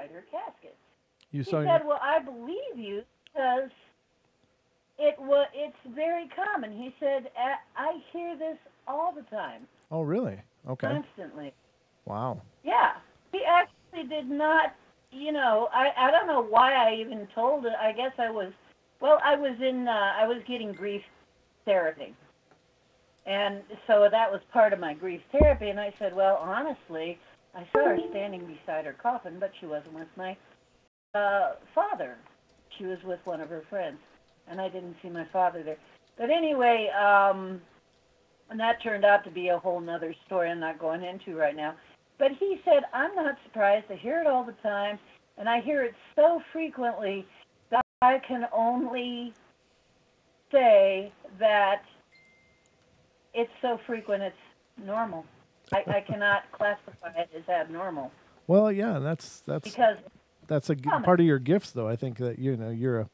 beside her casket. You He saw your. said, "Well, I believe you because it's very common." He said, "I hear this all the time, Oh, really? Okay. constantly." Wow. Yeah, he actually did not. I don't know why I even told it. I guess I was I was getting grief therapy, and so that was part of my grief therapy. And I said, well, honestly, I saw her standing beside her coffin, but she wasn't with my father. She was with one of her friends, and I didn't see my father there. But anyway, and that turned out to be a whole nother story I'm not going into right now. But he said, I'm not surprised. I hear it all the time, and I hear it so frequently that I can only say that it's so frequent it's normal. I cannot classify it as abnormal Well, yeah, that's because it's common. part of your gifts, though. I think that you're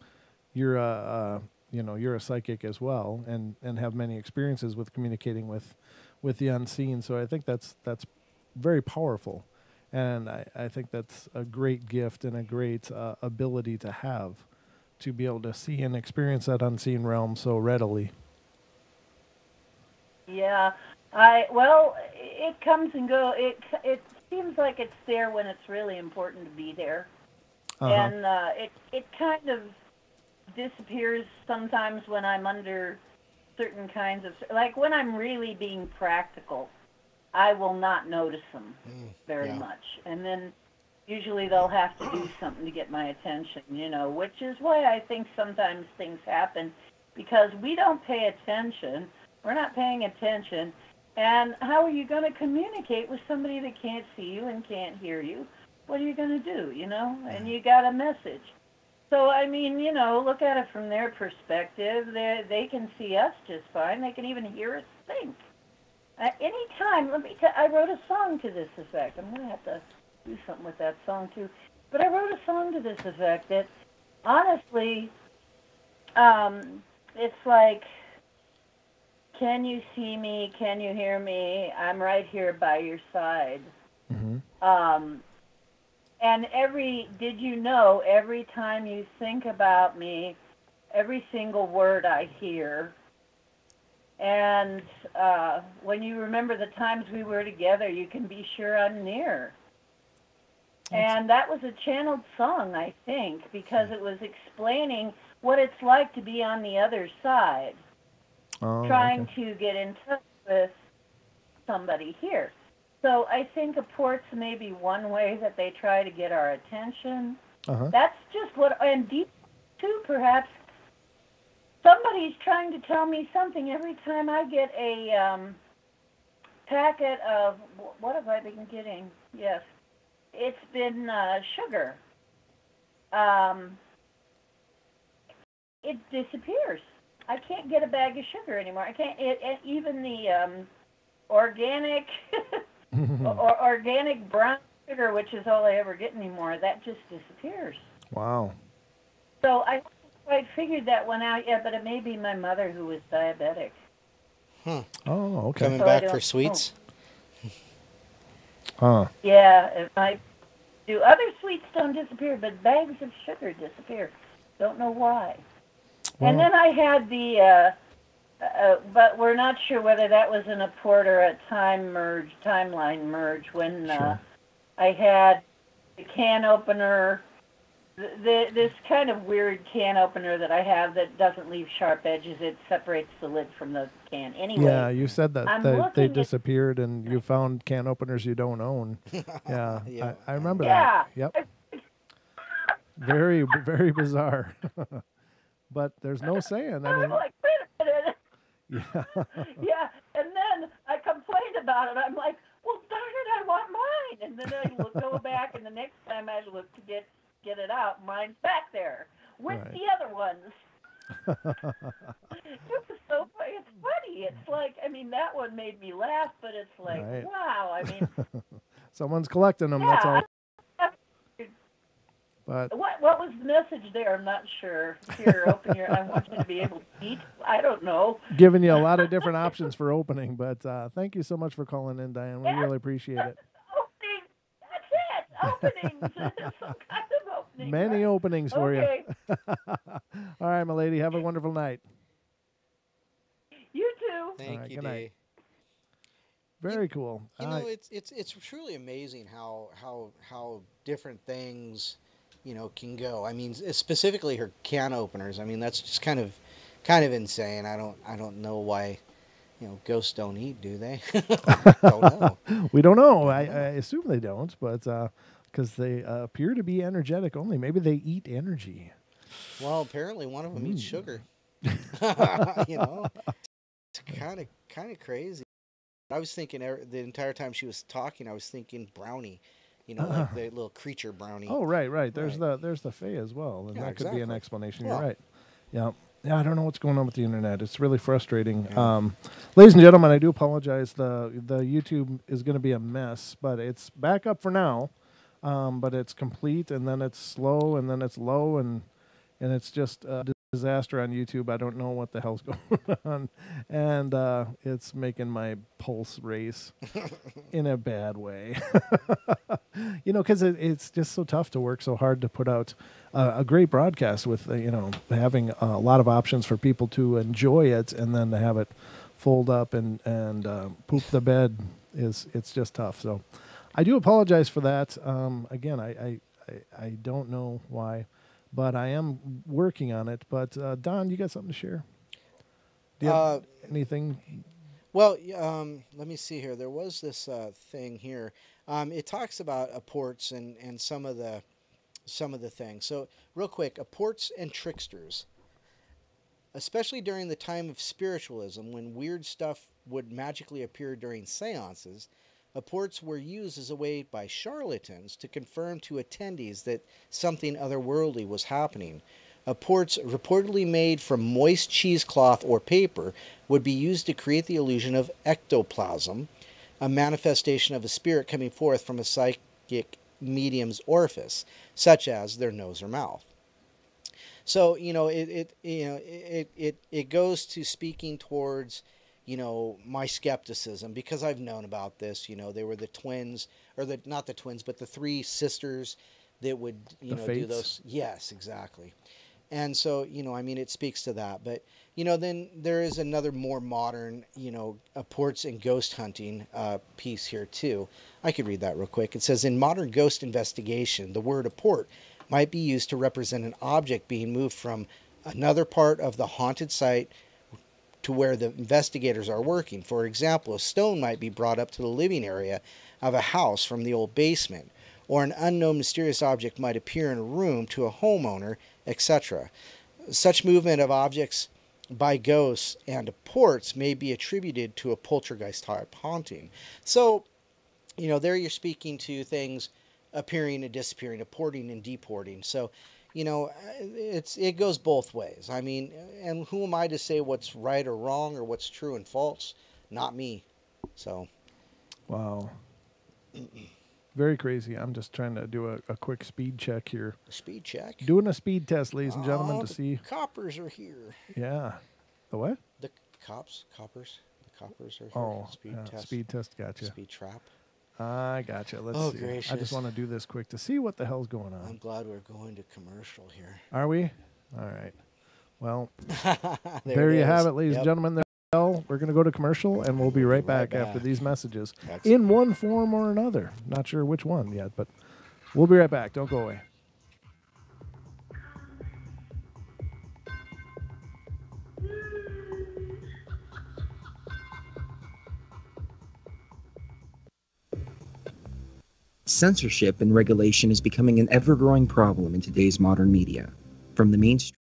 a psychic as well, and have many experiences with communicating with the unseen. So I think that's very powerful, and I think that's a great gift and a great ability to have, to be able to see and experience that unseen realm so readily. Yeah, it comes and go. It seems like it's there when it's really important to be there, Uh huh. and it kind of disappears sometimes when I'm under certain kinds of, like when I'm really being practical. I will not notice them very Yeah. much, and then usually they'll have to do something to get my attention. Which is why I think sometimes things happen because we don't pay attention. We're not paying attention. And how are you going to communicate with somebody that can't see you and can't hear you? What are you going to do? And you got a message. So, I mean, look at it from their perspective. They can see us just fine. They can even hear us think. Anytime, I wrote a song to this effect. I'm going to have to do something with that song, too. But I wrote a song to this effect that, honestly, it's like, can you see me? Can you hear me? I'm right here by your side. Hmm. Um, and did you know, every time you think about me, every single word I hear, and when you remember the times we were together, you can be sure I'm near. That's And that was a channeled song, I think, because it was explaining what it's like to be on the other side, oh okay. trying to get in touch with somebody here. So I think apports may be one way that they try to get our attention. Uh huh. That's just and deep too, perhaps. Somebody's trying to tell me something every time I get a packet of, what have I been getting? Yes, it's been sugar. Um, it disappears. I can't get a bag of sugar anymore. I can't. Even the organic or organic brown sugar, which is all I ever get anymore, that just disappears. Wow. So I haven't quite figured that one out yet, but it may be my mother who was diabetic. Hmm. Oh, okay. Coming So I back for don't know. sweets? Huh. Yeah, it might do. Other sweets don't disappear, but bags of sugar disappear. Don't know why. And Well, then I had but we're not sure whether that was an apport or a timeline merge, when sure. I had the can opener, this kind of weird can opener that I have that doesn't leave sharp edges. It separates the lid from the can. Yeah, Anyway, you said that I'm they looking at, disappeared and you found can openers you don't own. Yeah, Yeah, I I remember remember. that. yeah. Yep. Very bizarre. But there's no saying. I I'm mean, like, wait a minute. yeah. Yeah, and then I complained about it. I'm like, well, darn it, I want mine. And then go back, and the next time I look to get it out, mine's back there with Right. the other ones. It was so funny. It's funny. It's like, I mean, that one made me laugh, but it's like, Right. wow. I mean, Someone's collecting them, that's yeah. all. But What was the message there? I'm not sure. Here, open your. I want you to be able to eat. I don't know. giving you a lot of different options for opening. But thank you so much for calling in, Diane. We Yes, really appreciate it. opening. That's it. openings. Some kind of opening. Many right? openings for Okay. you. All right, my lady. Have a wonderful night. You too. All Thank right. you, Good night. Dee. You, Very cool. you know, it's truly amazing how different things, can go. I mean, specifically her can openers. I mean, that's just kind of insane. I don't know why, ghosts don't eat, do they? Don't know. We don't know. Don't I know. assume they don't, but because they appear to be energetic only. Maybe they eat energy. Well, apparently one of them eats sugar. you know, it's kind of crazy. I was thinking the entire time she was talking, I was thinking brownie, like the little creature brownie. Oh, right, right. Right. There's the Fae as well, and Yeah, that could be an exactly. explanation. Yeah. You're right. Yeah. Yeah, I don't know what's going on with the internet. It's really frustrating. Yeah. Ladies and gentlemen, I do apologize. The YouTube is going to be a mess, but it's back up for now. But it's complete, and then it's slow, and then it's low, and it's just a disaster on YouTube. I don't know what the hell's going on, and it's making my pulse race in a bad way. Because it's just so tough to work so hard to put out a great broadcast with having a lot of options for people to enjoy it, and then to have it fold up and poop the bed it's just tough. So I do apologize for that. Again, I don't know why, but I am working on it. But Don, you got something to share? Do you have anything? Well, let me see here. There was this thing here. It talks about apports and some of the things. So real quick, apports and tricksters, especially during the time of spiritualism, when weird stuff would magically appear during seances. Apports were used as a way by charlatans to confirm to attendees that something otherworldly was happening. Apports, reportedly made from moist cheesecloth or paper, would be used to create the illusion of ectoplasm, a manifestation of a spirit coming forth from a psychic medium's orifice, such as their nose or mouth. So it goes to speaking towards my skepticism, because I've known about this. They were the twins, or not the twins, but the three sisters that would do those. Yes, exactly. And so, it speaks to that. But, then there is another more modern, apports and ghost hunting piece here, too. I could read that real quick. It says, in modern ghost investigation, the word apport might be used to represent an object being moved from another part of the haunted site to where the investigators are working. For example, a stone might be brought up to the living area of a house from the old basement, or an unknown mysterious object might appear in a room to a homeowner, etc. Such movement of objects by ghosts and apports may be attributed to a poltergeist type haunting. So, there you're speaking to things appearing and disappearing, apporting and deporting. So, it goes both ways. I mean, and who am I to say what's right or wrong or what's true and false? Not me. So. Wow. Very crazy. I'm just trying to do a quick speed check here. A speed check? Doing a speed test, ladies and gentlemen, to the see. coppers are here. Yeah. The what? The coppers. The coppers are here. Oh, Speed test. Speed test. Gotcha. Speed trap. I gotcha. Let's see. Gracious. I just want to do this quick to see what the hell's going on. I'm glad we're going to commercial here. Are we? All right. Well, there you is. have it, ladies Yep. and gentlemen. We're going to go to commercial, and we'll be right back after these messages Excellent. in one form or another. Not sure which one yet, but we'll be right back. Don't go away. Censorship and regulation is becoming an ever-growing problem in today's modern media. From the mainstream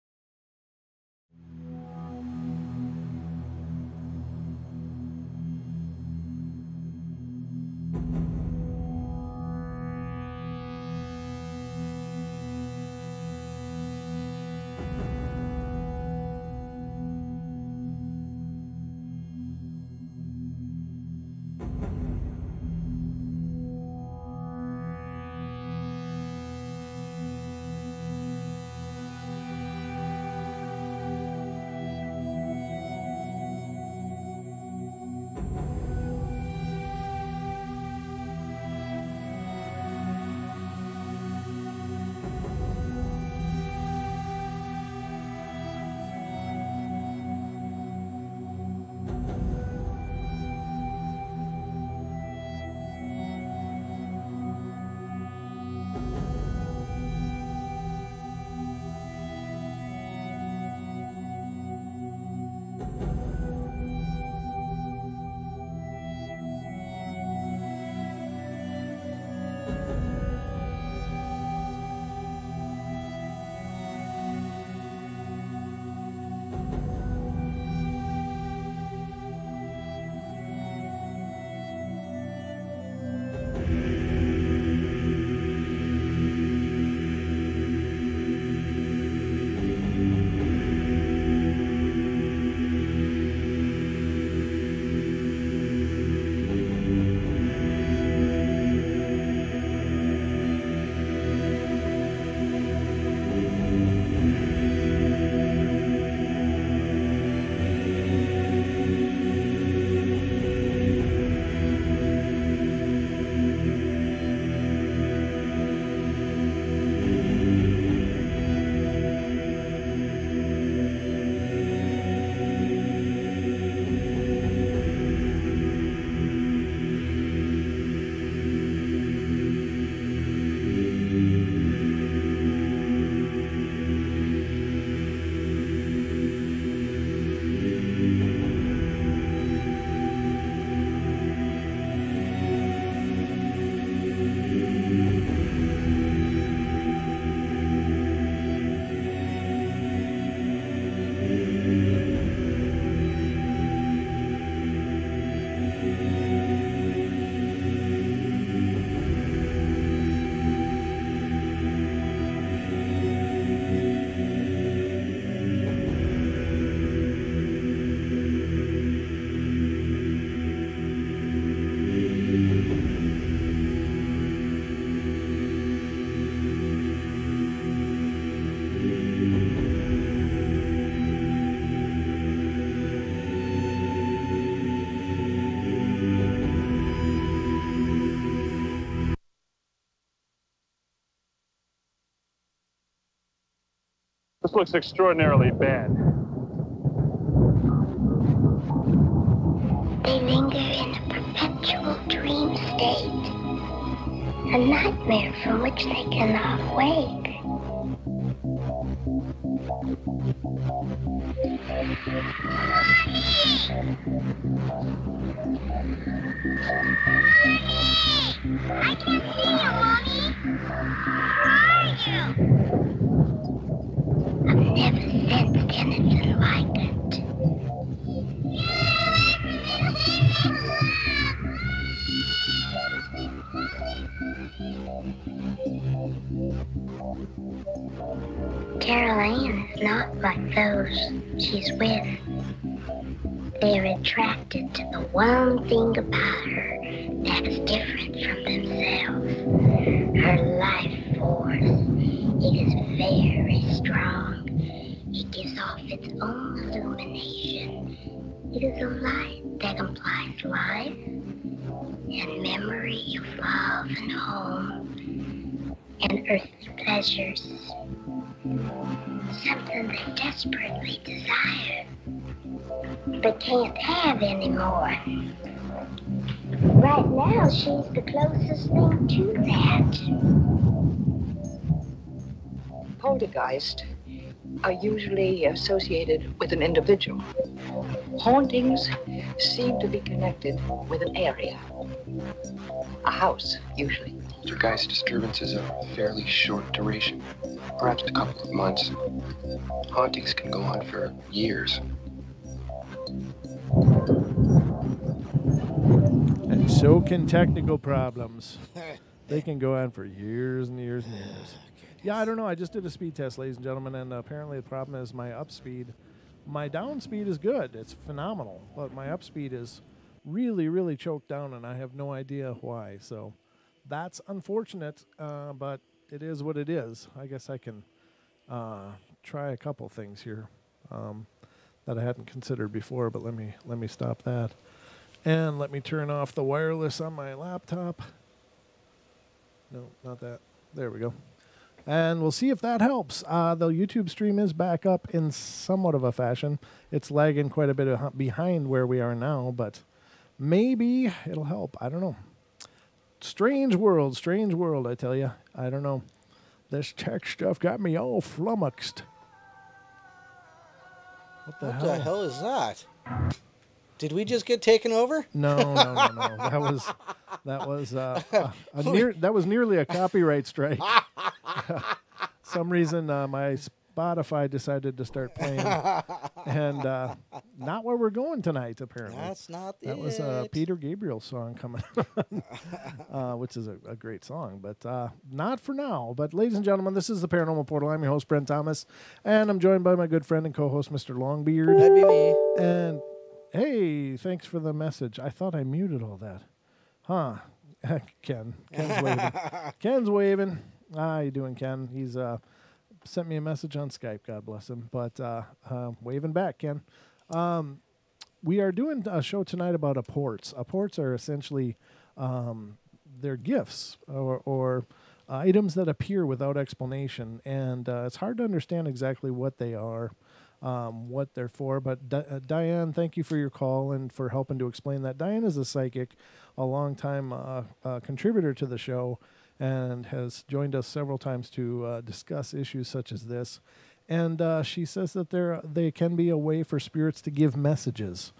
This looks extraordinarily bad. They linger in a perpetual dream state, a nightmare from which they cannot wake. I can't see you, Mommy. Where are you? I've never sensed anything like it. Carol Ann is not like those she's with. They're attracted to the one thing about her that is different from themselves. Her life force. It is very strong. It gives off its own illumination. It is a light that implies life and memory of love and home and earthly pleasures. Something they desperately desire, but can't have anymore. Right now, she's the closest thing to that. Poltergeist are usually associated with an individual. Hauntings seem to be connected with an area. A house, usually. Poltergeist disturbances are of fairly short duration, perhaps a couple of months. Hauntings can go on for years. And so can technical problems. They can go on for years and years and years. Yeah, I don't know. I just did a speed test, ladies and gentlemen, and apparently the problem is my up speed. My down speed is good. It's phenomenal. But my up speed is really, really choked down, and I have no idea why. So that's unfortunate, but it is what it is. I guess I can try a couple things here that I hadn't considered before, but let me stop that. And let me turn off the wireless on my laptop. No, not that. There we go. And we'll see if that helps. The YouTube stream is back up in somewhat of a fashion. It's lagging quite a bit behind where we are now, but maybe it'll help. I don't know. Strange world, I tell you. I don't know. This tech stuff got me all flummoxed. What the hell is that? Did we just get taken over? No. That was nearly a copyright strike. Some reason my Spotify decided to start playing, and not where we're going tonight. Apparently, that's not that was a Peter Gabriel song coming on, which is a great song, but not for now. But ladies and gentlemen, this is the Paranormal Portal. I'm your host, Brent Thomas, and I'm joined by my good friend and co-host, Mr. Longbeard. That'd be me. And hey, thanks for the message. I thought I muted all that. Huh. Ken's waving. Ken's waving. How you doing, Ken? He's sent me a message on Skype. God bless him. But waving back, Ken. We are doing a show tonight about apports. Apports are essentially they're gifts or items that appear without explanation. And it's hard to understand exactly what they are. What they're for. But Diane, thank you for your call and for helping to explain that. Diane is a psychic, a longtime contributor to the show, and has joined us several times to discuss issues such as this. And she says that they can be a way for spirits to give messages.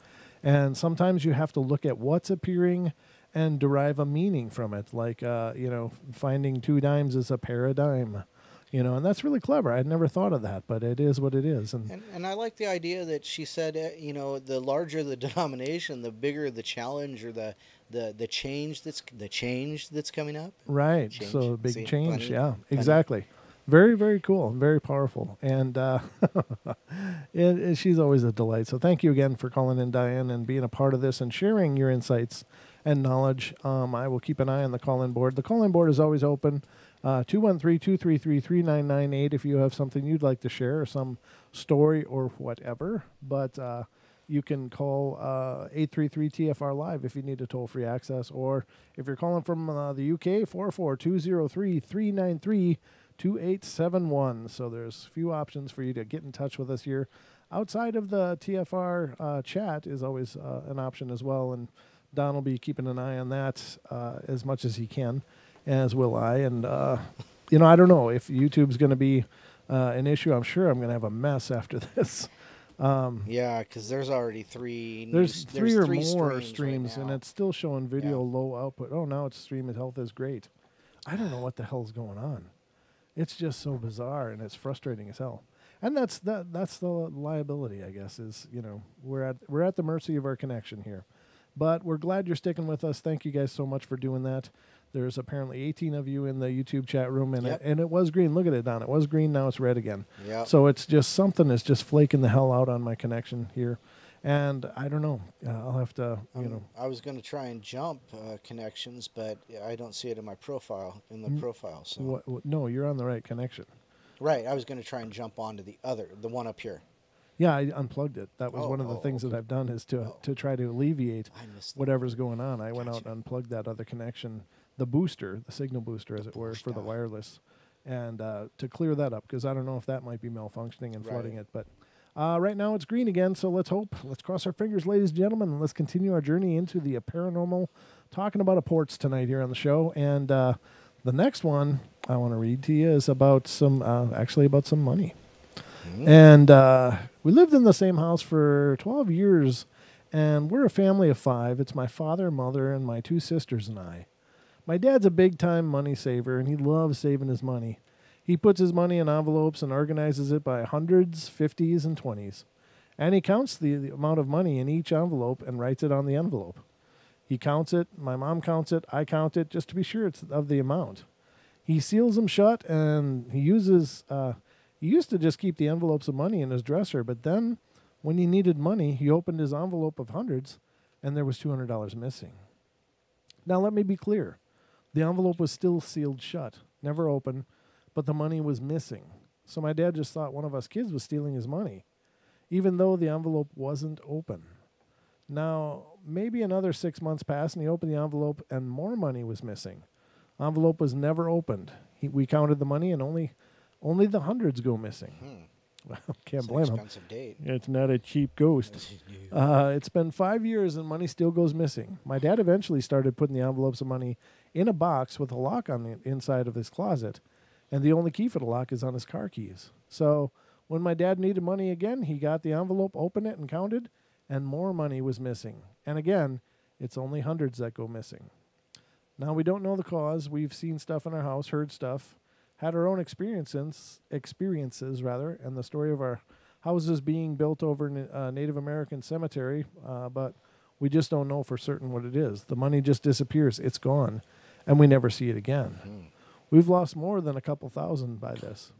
And sometimes you have to look at what's appearing and derive a meaning from it. Like, finding 2 dimes is a paradigm. And that's really clever. I'd never thought of that, but it is what it is. And I like the idea that she said, the larger the denomination, the bigger the challenge or the change that's coming up. Right. Change. So big See, change. funny, Yeah, funny. exactly. Very, very cool and very powerful. And she's always a delight. So thank you again for calling in, Diane, and being a part of this and sharing your insights and knowledge. I will keep an eye on the call-in board. The call-in board is always open. 213-233-3998 if you have something you'd like to share or some story or whatever. But you can call 833-TFR-LIVE if you need a toll-free access. Or if you're calling from the UK, 44203-393-2 2871. So there's a few options for you to get in touch with us here. Outside of the TFR chat is always an option as well, and Don will be keeping an eye on that as much as he can, as will I. And, I don't know if YouTube's going to be an issue. I'm sure I'm going to have a mess after this. Yeah, because there's already three. There's three or more streams and it's still showing video low output. Oh, now it's stream health is great. I don't know what the hell's going on. It's just so bizarre, and it's frustrating as hell. And that's the liability, I guess, is, we're at the mercy of our connection here. But we're glad you're sticking with us. Thank you guys so much for doing that. There's apparently 18 of you in the YouTube chat room, and it was green. Look at it, Don. It was green. Now it's red again. Yep. So it's just something is just flaking the hell out on my connection here. And I don't know. I'll have to, I was going to try and jump connections, but I don't see it in my profile, profile. So. No, you're on the right connection. Right. I was going to try and jump onto the one up here. Yeah, I unplugged it. That was one of the things that I've done is to try to alleviate whatever's going on. I went out and unplugged that other connection, the booster, the signal booster, as it were, for the wireless, and to clear that up, because I don't know if that might be malfunctioning and flooding it. But right now it's green again, so let's hope. Let's cross our fingers, ladies and gentlemen, and let's continue our journey into the paranormal, talking about apports tonight here on the show. And the next one I want to read to you is about some money. Mm-hmm. And we lived in the same house for 12 years, and we're a family of 5. It's my father, mother, and my 2 sisters and I. My dad's a big-time money saver, and he loves saving his money. He puts his money in envelopes and organizes it by hundreds, 50s, and 20s. And he counts the amount of money in each envelope and writes it on the envelope. He counts it, my mom counts it, I count it, just to be sure it's of the amount. He seals them shut, and he uses... He used to just keep the envelopes of money in his dresser, but then when he needed money, he opened his envelope of hundreds, and there was $200 missing. Now, let me be clear. The envelope was still sealed shut, never open, but the money was missing. So my dad just thought one of us kids was stealing his money, even though the envelope wasn't open. Now, maybe another 6 months passed, and he opened the envelope, and more money was missing. Envelope was never opened. We counted the money, and only the hundreds go missing. Well, can't blame him. Expensive date. It's not a cheap ghost. It's been 5 years and money still goes missing. My dad eventually started putting the envelopes of money in a box with a lock on the inside of his closet, and the only key for the lock is on his car keys. So when my dad needed money again, he got the envelope, opened it, and counted, and more money was missing. And again, it's only hundreds that go missing. Now, we don't know the cause. We've seen stuff in our house, heard stuff, had our own experiences, and the story of our houses being built over a Native American cemetery, but we just don't know for certain what it is. The money just disappears. It's gone, and we never see it again. Mm-hmm. We've lost more than a couple thousand by this.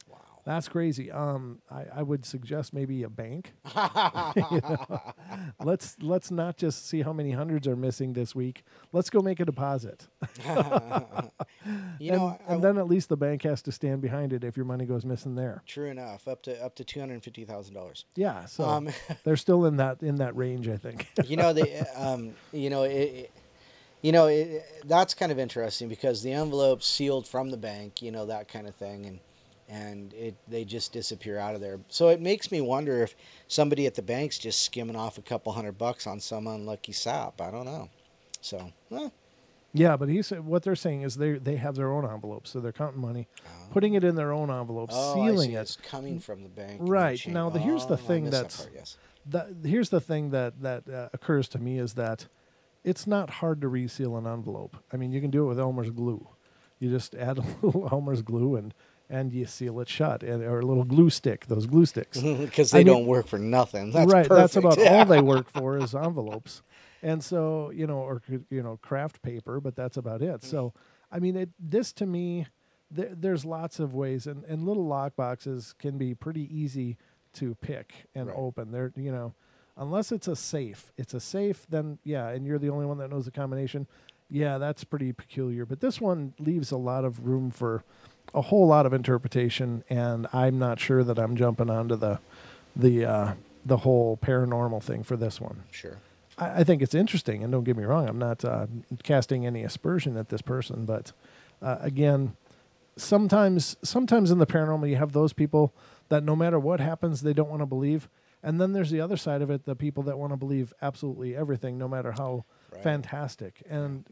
Wow. That's crazy. I would suggest maybe a bank. Let's not just see how many hundreds are missing this week. Let's go make a deposit. And then at least the bank has to stand behind it if your money goes missing there. True enough, up to $250,000. Yeah, so they're still in that range, I think. That's kind of interesting because the envelope's sealed from the bank, that kind of thing, and they just disappear out of there. So it makes me wonder if somebody at the bank's just skimming off a couple $100 on some unlucky sap. I don't know. So, yeah, but he said what they're saying is they have their own envelopes, so they're counting money, putting it in their own envelopes, sealing it. It's coming from the bank. Right. Now, here's the thing here's the thing that occurs to me is that it's not hard to reseal an envelope. I mean, you can do it with Elmer's glue. You just add a little Elmer's glue and you seal it shut, or a little glue stick, those glue sticks. Because they don't work for nothing. That's right. Perfect. That's about all they work for is envelopes. And so, craft paper, but that's about it. So, I mean, this to me, there's lots of ways, and little lock boxes can be pretty easy to pick and open. They're, unless it's a safe. It's a safe, then, yeah, and you're the only one that knows the combination. Yeah, that's pretty peculiar. But this one leaves a lot of room for a whole lot of interpretation, and I'm not sure that I'm jumping onto the whole paranormal thing for this one. Sure. I think it's interesting, and don't get me wrong, I'm not casting any aspersion at this person, but again, sometimes in the paranormal, you have those people that no matter what happens, they don't want to believe. And then there's the other side of it, the people that want to believe absolutely everything, no matter how fantastic. And,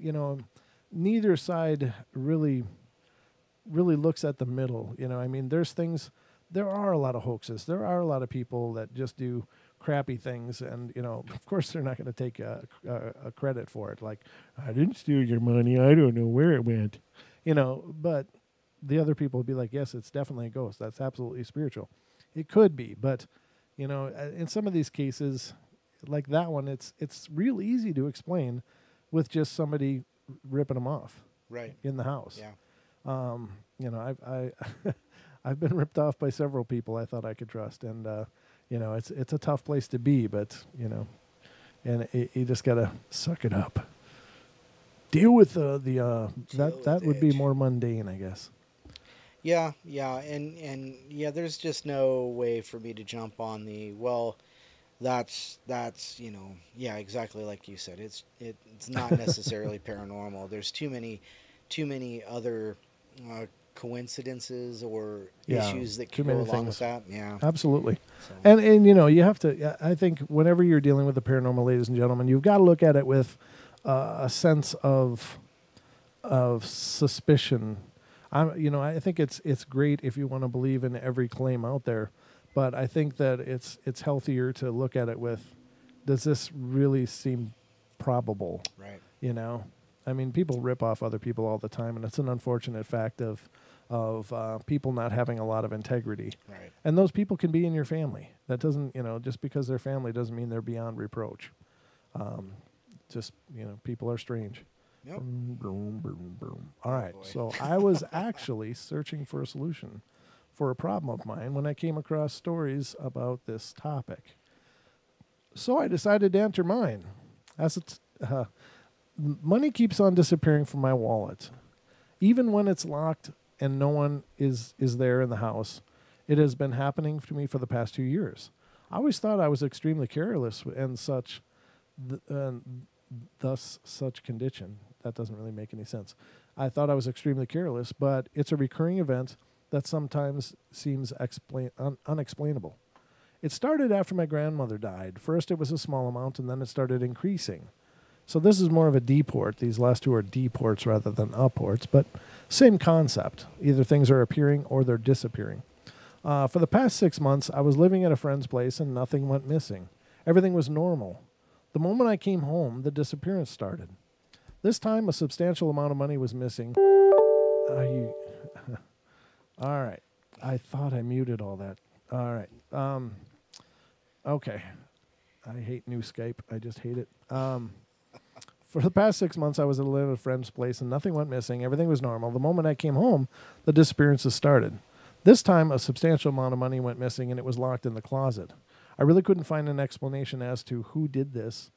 neither side really looks at the middle. I mean, there are a lot of hoaxes. There are a lot of people that just do crappy things. And, of course, they're not going to take a credit for it. Like, I didn't steal your money. I don't know where it went. But the other people will be like, yes, it's definitely a ghost. That's absolutely spiritual. It could be. But, in some of these cases, like that one, it's real easy to explain with just somebody ripping them off in the house. Yeah. I've been ripped off by several people I thought I could trust, and it's a tough place to be, but and you just gotta suck it up. Deal with that would be more mundane, I guess. Yeah, and there's just no way for me to jump on that's exactly like you said. It's not necessarily paranormal. There's too many other coincidences or issues that can go along with that. Yeah, absolutely. So. And you have to. I think whenever you're dealing with the paranormal, ladies and gentlemen, you've got to look at it with a sense of suspicion. I think it's great if you want to believe in every claim out there, but I think that it's healthier to look at it with, does this really seem probable? Right. I mean, people rip off other people all the time, and it's an unfortunate fact of people not having a lot of integrity. Right. And those people can be in your family. That doesn't, just because they're family doesn't mean they're beyond reproach. People are strange. Yep. Boom, boom, boom, boom. All right. So I was actually searching for a solution for a problem of mine when I came across stories about this topic. So I decided to enter mine. Money keeps on disappearing from my wallet. Even when it's locked and no one is there in the house, it has been happening to me for the past 2 years. I always thought I was extremely careless and such, thus such condition. That doesn't really make any sense. I thought I was extremely careless, but it's a recurring event that sometimes seems unexplainable. It started after my grandmother died. First it was a small amount, and then it started increasing. So this is more of a deport. These last two are deports rather than apports, but same concept. Either things are appearing or they're disappearing. For the past 6 months, I was living at a friend's place and nothing went missing. Everything was normal. The moment I came home, the disappearance started. This time, a substantial amount of money was missing. All right. I thought I muted all that. All right. Okay. I hate new Skype. I just hate it. For the past 6 months, I was at a friend's place and nothing went missing. Everything was normal. The moment I came home, the disappearances started. This time, a substantial amount of money went missing and it was locked in the closet. I really couldn't find an explanation as to who did this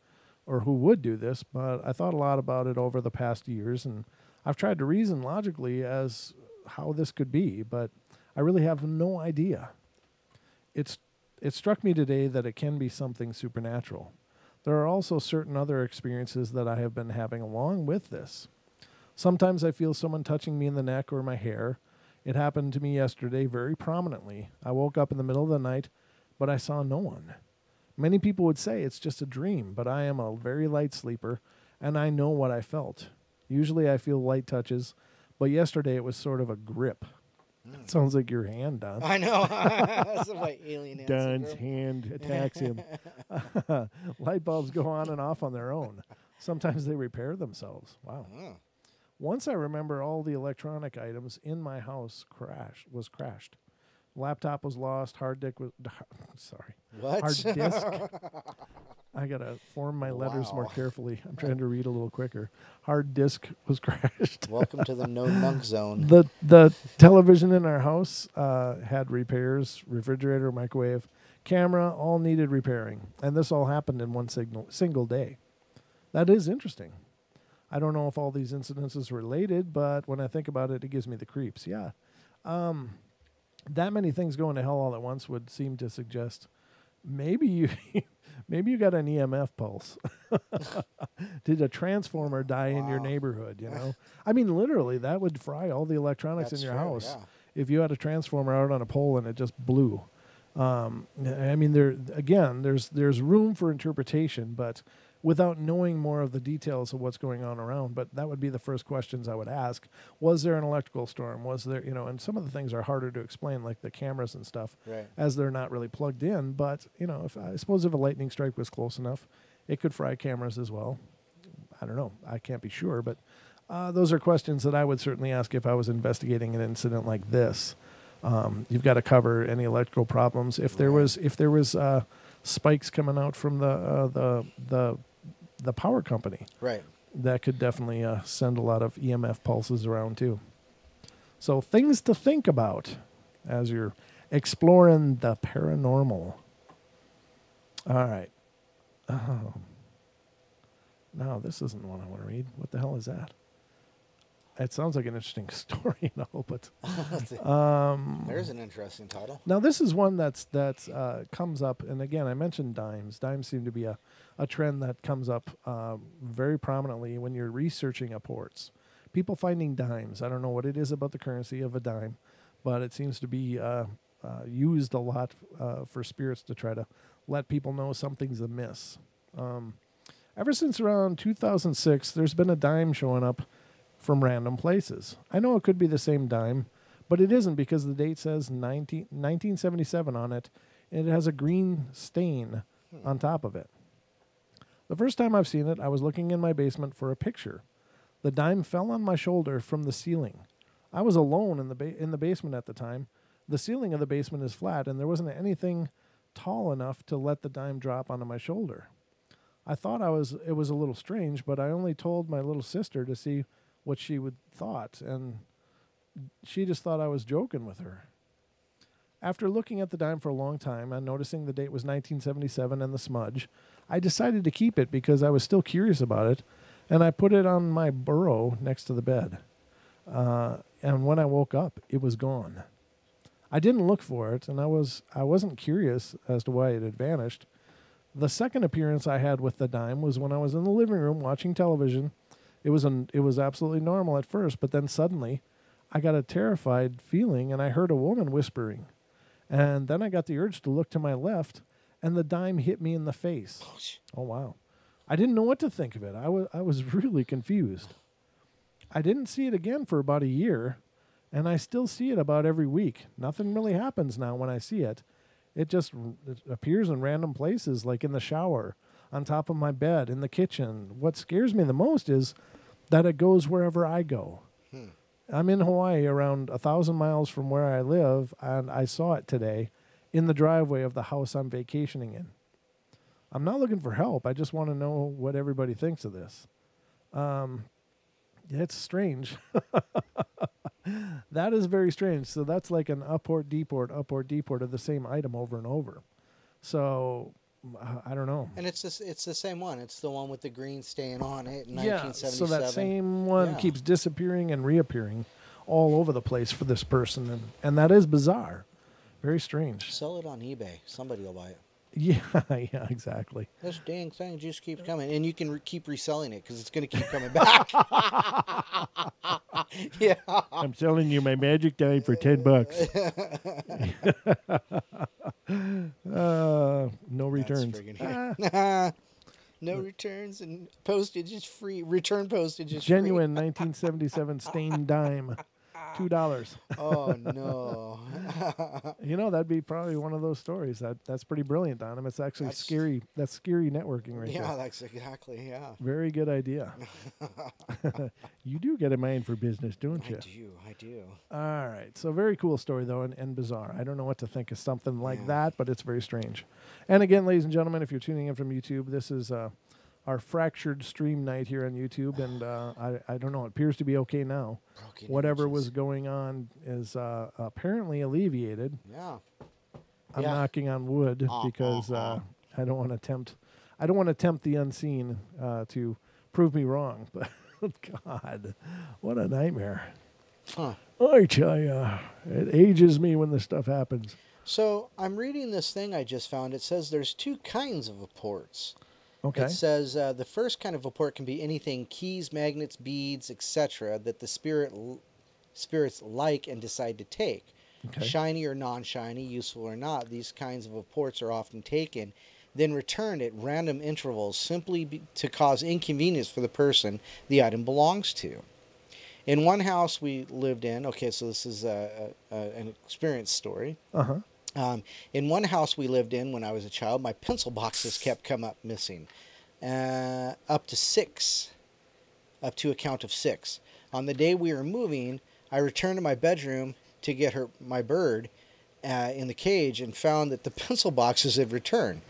or who would do this, but I thought a lot about it over the past years, and I've tried to reason logically as how this could be, but I really have no idea. It struck me today that it can be something supernatural. There are also certain other experiences that I have been having along with this. Sometimes I feel someone touching me in the neck or my hair. It happened to me yesterday very prominently. I woke up in the middle of the night, but I saw no one. Many people would say it's just a dream, but I am a very light sleeper, and I know what I felt. Usually I feel light touches, but yesterday it was sort of a grip. It sounds like your hand, Don. I know. That's my alien hand. Don's hand attacks him. Light bulbs go on and off on their own. Sometimes they repair themselves. Wow. Oh. Once I remember all the electronic items in my house was crashed. Laptop was lost. Hard disk was... Sorry. What? Hard disk. I got to form my letters more carefully. I'm trying to read a little quicker. Hard disk was crashed. Welcome to the no-nunk zone. The television in our house had repairs. Refrigerator, microwave, camera, all needed repairing. And this all happened in one single day. That is interesting. I don't know if all these incidences are related, but when I think about it, it gives me the creeps. Yeah. That many things going to hell all at once would seem to suggest maybe you maybe you got an EMF pulse. Did a transformer die in your neighborhood, you know? I mean, literally, that would fry all the electronics in your house if you had a transformer out on a pole and it just blew. I mean, there's room for interpretation, but without knowing more of the details of what's going on around. But that would be the first questions I would ask. Was there an electrical storm? Was there, you know, and some of the things are harder to explain, like the cameras and stuff, as they're not really plugged in. But, you know, I suppose if a lightning strike was close enough, it could fry cameras as well. I don't know. I can't be sure. But those are questions that I would certainly ask if I was investigating an incident like this. You've got to cover any electrical problems. If there was spikes coming out from the power company, that could definitely send a lot of EMF pulses around too. So things to think about as you're exploring the paranormal. All right. Oh. No, this isn't the one I want to read. What the hell is that? It sounds like an interesting story, but there's an interesting title. Now this is one that's comes up, and again I mentioned dimes. Dimes seem to be a trend that comes up very prominently when you're researching apports. People finding dimes. I don't know what it is about the currency of a dime, but it seems to be used a lot for spirits to try to let people know something's amiss. Ever since around 2006, there's been a dime showing up from random places. I know it could be the same dime, but it isn't because the date says 1977 on it, and it has a green stain on top of it. The first time I've seen it, I was looking in my basement for a picture. The dime fell on my shoulder from the ceiling. I was alone in the basement at the time. The ceiling of the basement is flat, and there wasn't anything tall enough to let the dime drop onto my shoulder. I thought it was a little strange, but I only told my little sister to see what she would thought, and she just thought I was joking with her. After looking at the dime for a long time and noticing the date was 1977 and the smudge, I decided to keep it because I was still curious about it, and I put it on my bureau next to the bed. And when I woke up, it was gone. I didn't look for it, and I wasn't curious as to why it had vanished. The second appearance I had with the dime was when I was in the living room watching television. It was absolutely normal at first, but then suddenly I got a terrified feeling and I heard a woman whispering. And then I got the urge to look to my left and the dime hit me in the face. Oh, wow. I didn't know what to think of it. I was really confused. I didn't see it again for about a year, and I still see it about every week. Nothing really happens now when I see it. It appears in random places, like in the shower, on top of my bed, in the kitchen. What scares me the most is that it goes wherever I go. I'm in Hawaii, around 1,000 miles from where I live, and I saw it today in the driveway of the house I'm vacationing in. I'm not looking for help. I just want to know what everybody thinks of this. It's strange. That is very strange. So that's like an apport, deport of the same item over and over. So I don't know. And it's the same one. It's the one with the green stain on it in 1977. So that same one keeps disappearing and reappearing all over the place for this person. And that is bizarre. Very strange. Sell it on eBay. Somebody will buy it. Yeah, exactly. This dang thing just keeps coming. And you can keep reselling it because it's going to keep coming back. Yeah. I'm selling you my magic dime for $10. No returns. No returns, and postage is free. Return postage is Genuine free. 1977 stained dime. $2. Oh, no. You know, that'd be probably one of those stories. That's pretty brilliant, Don. It's actually scary. That's scary networking right there. Yeah, that's exactly, yeah. Very good idea. You do get a mind for business, don't you? I do. All right. So very cool story, though, and bizarre. I don't know what to think of something like that, but it's very strange. And again, ladies and gentlemen, if you're tuning in from YouTube, this is our fractured stream night here on YouTube, and I don't know. It appears to be okay now. Whatever was going on is apparently alleviated. Yeah. I'm knocking on wood because I don't want to tempt. I don't want to tempt the unseen to prove me wrong. But God, what a nightmare! I tell you, it ages me when this stuff happens. So I'm reading this thing I just found. It says there's two kinds of apports. Okay. It says the first kind of apport can be anything, keys, magnets, beads, etc., that the spirits like and decide to take. Okay. Shiny or non-shiny, useful or not, these kinds of apports are often taken, then returned at random intervals simply to cause inconvenience for the person the item belongs to. In one house we lived in, okay, so this is an experience story. Uh-huh. In one house we lived in when I was a child, my pencil boxes kept coming up missing. Up to a count of 6. On the day we were moving, I returned to my bedroom to get my bird in the cage and found that the pencil boxes had returned.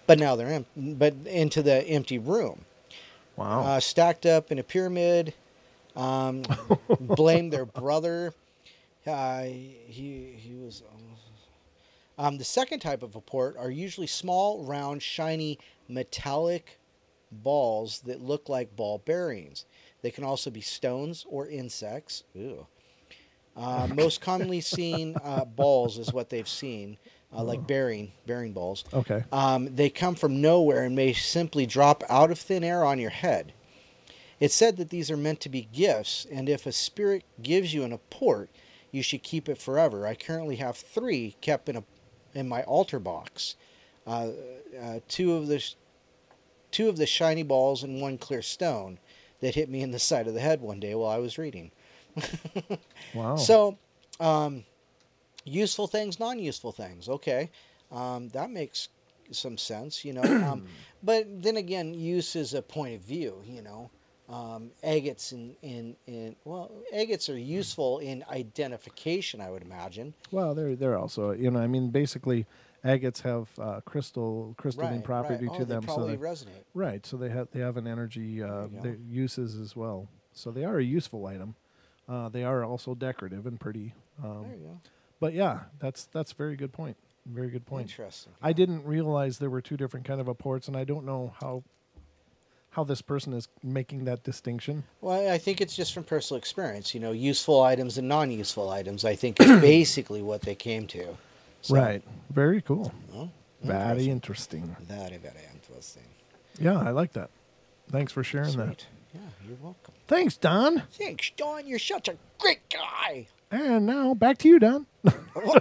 But now they're into the empty room. Wow. Stacked up in a pyramid. Blamed their brother. He was... the second type of apport are usually small, round, shiny, metallic balls that look like ball bearings. They can also be stones or insects. Ew. Most commonly seen balls is what they've seen, like bearing balls. Okay. They come from nowhere and may simply drop out of thin air on your head. It's said that these are meant to be gifts, and if a spirit gives you an apport, you should keep it forever. I currently have 3 kept in my altar box. 2 of the shiny balls and 1 clear stone that hit me in the side of the head one day while I was reading. Wow. So, useful things, non-useful things. Okay, that makes some sense, but then again, use is a point of view, Agates agates are useful in identification, I would imagine. Well, they're also, basically, agates have crystalline property to them, they probably resonate. Right, so they have an energy their uses as well. So they are a useful item. They are also decorative and pretty. There you go. But yeah, that's a very good point. Very good point. Interesting. I didn't realize there were 2 different kind of apports, and I don't know how this person is making that distinction. Well, I think it's just from personal experience. Useful items and non-useful items, I think, is basically what they came to. So, right. Very cool. Well, very interesting. Very, very interesting. Yeah, I like that. Thanks for sharing Sweet. that. Yeah, you're welcome. Thanks, Don. Thanks, Don. You're such a great guy. And now, back to you, Don. Oh.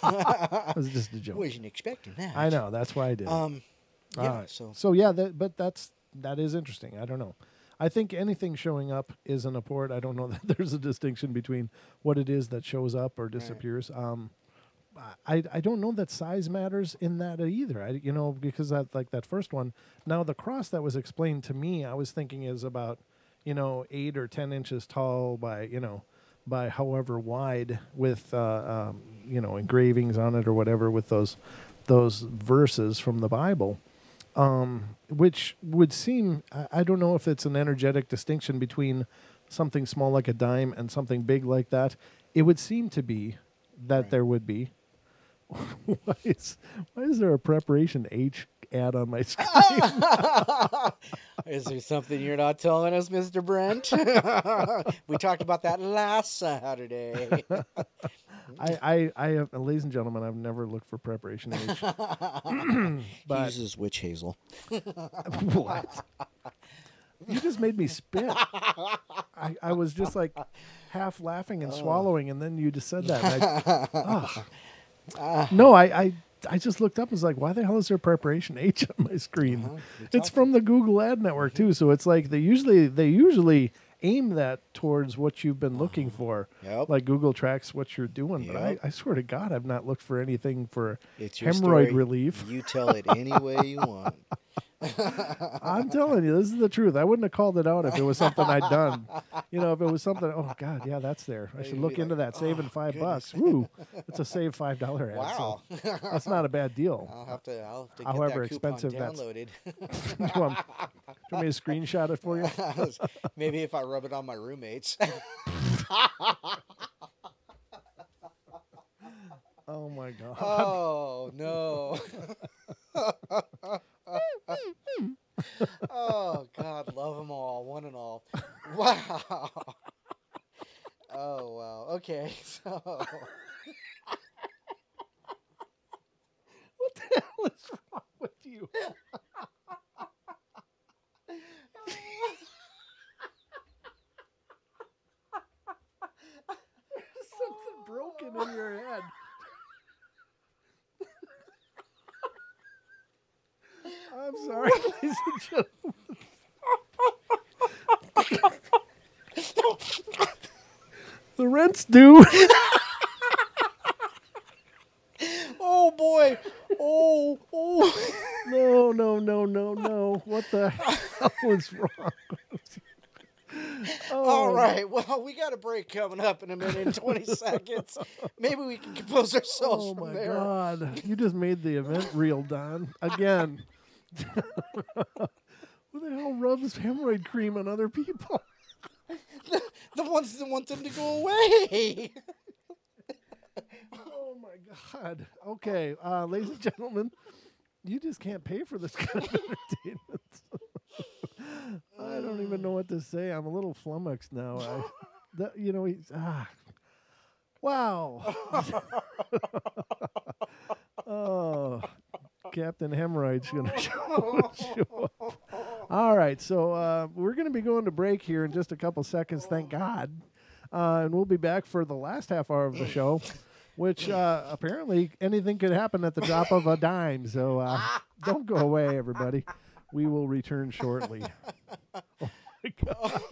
That was just a joke. Wasn't expecting that. I know. That's why I did it. Yeah, So yeah, that is interesting. I don't know. I think anything showing up is an apport. I don't know that there's a distinction between what it is that shows up or disappears. Right. I don't know that size matters in that either. Because that first one. Now the cross that was explained to me, I was thinking is about 8 or 10 inches tall by however wide with engravings on it or whatever with those verses from the Bible. Which would seem, I don't know if it's an energetic distinction between something small like a dime and something big like that. It would seem to be that there would be. Why is there a preparation H ad on my screen? Is there something you're not telling us, Mr. Brent? We talked about that last Saturday. I have, ladies and gentlemen, I've never looked for preparation H. But he uses witch hazel. What? You just made me spit. I was just like half laughing and swallowing, and then you just said that. No, I just looked up and was like, why the hell is there preparation H on my screen? It's from the Google Ad Network too, so it's like they usually aim that towards what you've been looking for. Yep. Like Google tracks what you're doing, but I swear to God, I've not looked for anything for it's your hemorrhoid story. Relief. You tell it any way you want. I'm telling you, this is the truth. I wouldn't have called it out if it was something I'd done. If it was something, oh God, yeah, that's there. I should look into that, saving $5. Woo, it's a save $5 ad. Wow, so that's not a bad deal. I'll have to However get that coupon expensive downloaded. Do you want me to screenshot it for you? Maybe if I rub it on my roommates. Oh my God. Oh no. Oh God, love them all, one and all. Wow. Oh wow. Okay, so is wrong with you? There's something broken in your head. I'm sorry, ladies and gentlemen. The rent's due. Oh boy! Oh! No! What the hell is wrong with you? Oh. All right. Well, we got a break coming up in a minute and 20 seconds. Maybe we can compose ourselves from there. Oh my God! You just made the event real, Don. Again. Who the hell rubs hemorrhoid cream on other people? The ones that want them to go away. Oh my God. Okay, ladies and gentlemen, you just can't pay for this kind of entertainment. I don't even know what to say. I'm a little flummoxed now. Wow. Oh, Captain Hemorrhoid's going to show up. All right, so we're going to be going to break here in just a couple seconds, thank God. And we'll be back for the last half hour of the show, which apparently anything could happen at the drop of a dime. So don't go away, everybody. We will return shortly. Oh, my God.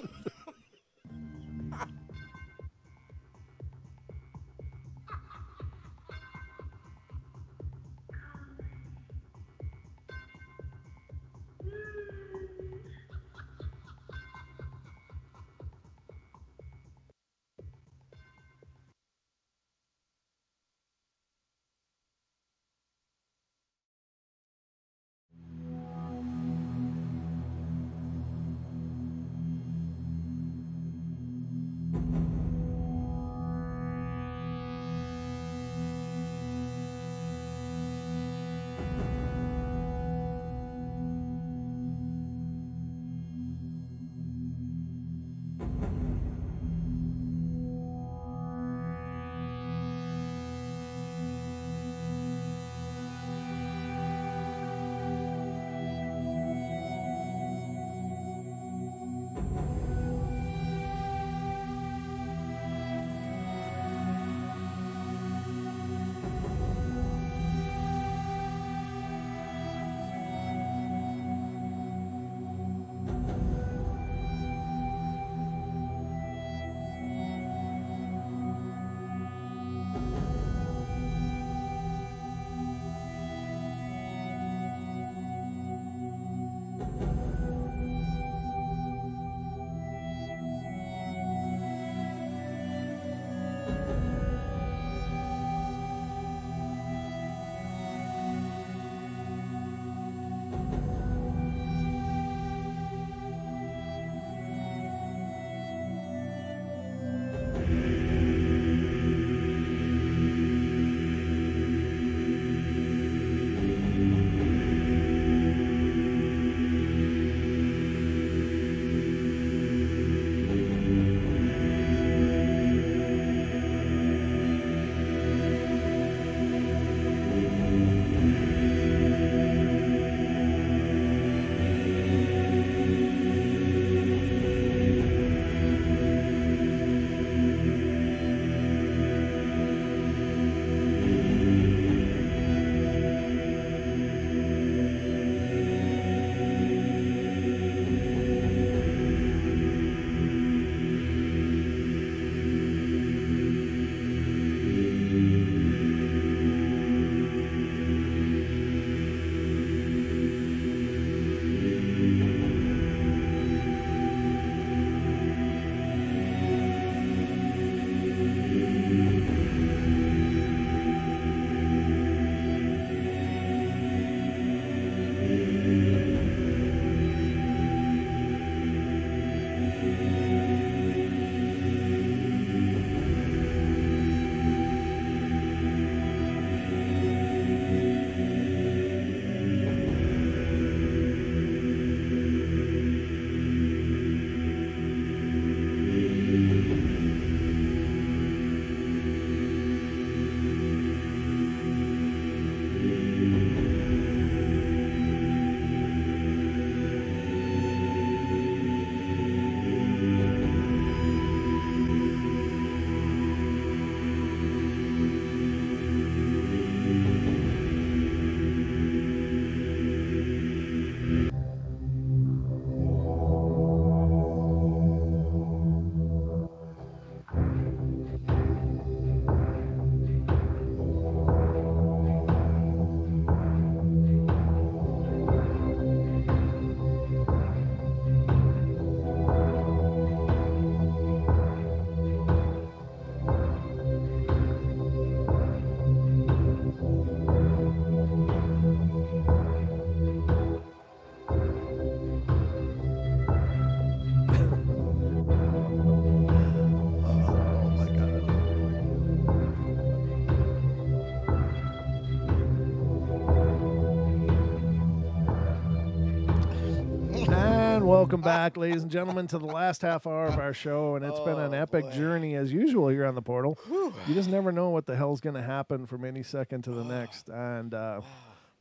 And welcome back, ladies and gentlemen, to the last half hour of our show. And it's been an epic journey, as usual, here on the Portal. You just never know what the hell's going to happen from any second to the next. And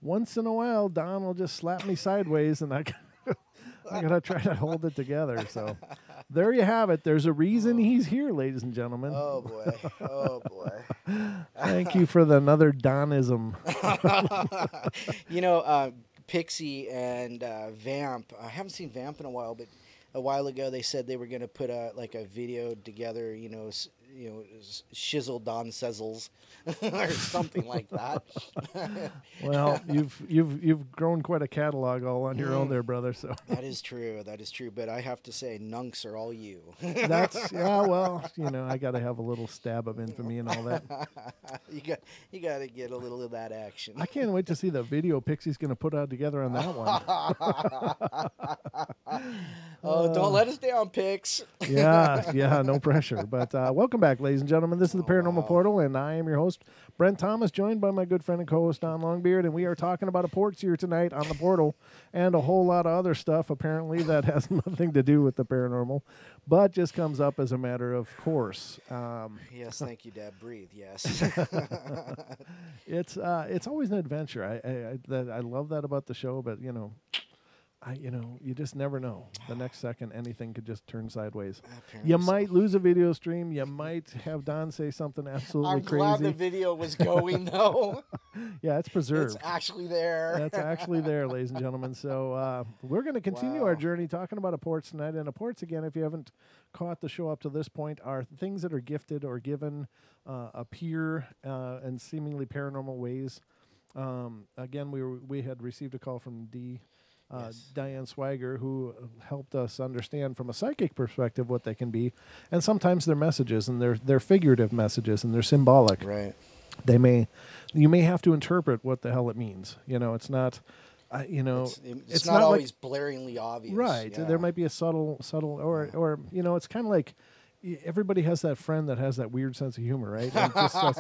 once in a while, Don will just slap me sideways, and I got to try to hold it together. So there you have it. There's a reason he's here, ladies and gentlemen. Oh, boy. Oh, boy. Thank you for another Donism. Pixie and Vamp. I haven't seen Vamp in a while, but a while ago they said they were going to put a video together, shizzle Don Sezzles or something like that. Well, you've grown quite a catalog all on your own there, brother. So that is true. But I have to say, nunks are all you. That's well, I got to have a little stab of infamy and all that. You got to get a little of that action. I can't wait to see the video Pixie's going to put out together on that one. Oh, don't let us down, Pix. Yeah, no pressure. But welcome back, ladies and gentlemen. This is the Paranormal Portal, and I am your host, Brent Thomas, joined by my good friend and co-host, Don Longbeard, and we are talking about Apports here tonight on the Portal and a whole lot of other stuff, apparently, that has nothing to do with the paranormal, but just comes up as a matter of course. Yes, thank you, Dad. Breathe, yes. It's always an adventure. I love that about the show, but, you just never know. The next second, anything could just turn sideways. You might lose a video stream. You might have Don say something absolutely crazy. I'm glad the video was going, though. Yeah, it's preserved. It's actually there. That's actually there, ladies and gentlemen. So we're going to continue our journey talking about Apports tonight. And Apports, again, if you haven't caught the show up to this point, are things that are gifted or given, appear in seemingly paranormal ways. Again, we had received a call from Diane Swiger, who helped us understand from a psychic perspective what they can be, and sometimes they're messages, and they're figurative messages, and they're symbolic. Right. You may have to interpret what the hell it means. It's not. It's not always blaringly obvious. Right. Yeah. There might be a subtle, or it's kind of like. Everybody has that friend that has that weird sense of humor, right?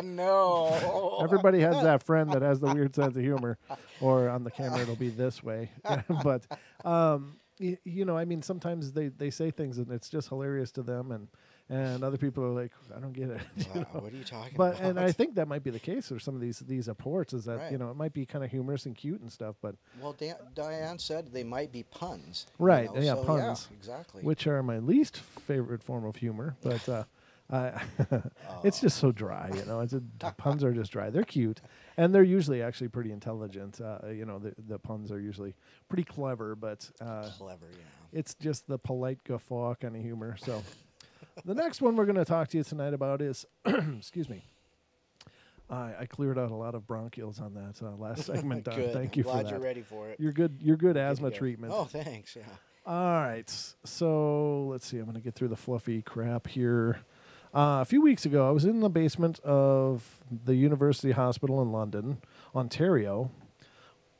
No. Everybody has that friend that has the weird sense of humor, or on the camera it'll be this way. But, sometimes they say things and it's just hilarious to them, and other people are like, I don't get it. What are you talking about? And I think that might be the case for some of these apports, is that, right. It might be kind of humorous and cute and stuff, but. Well, Diane said they might be puns. Right, yeah, puns. Yeah, exactly. Which are my least favorite form of humor, but it's just so dry, puns are just dry. They're cute, and they're usually actually pretty intelligent. The puns are usually pretty clever, but clever, yeah. It's just the polite guffaw kind of humor. So the next one we're going to talk to you tonight about is, excuse me, I cleared out a lot of bronchioles on that last segment. Thank you for that. Glad you're ready for it. You're good asthma treatment. Oh, thanks, yeah. All right, so let's see. I'm going to get through the fluffy crap here. A few weeks ago, I was in the basement of the University Hospital in London, Ontario.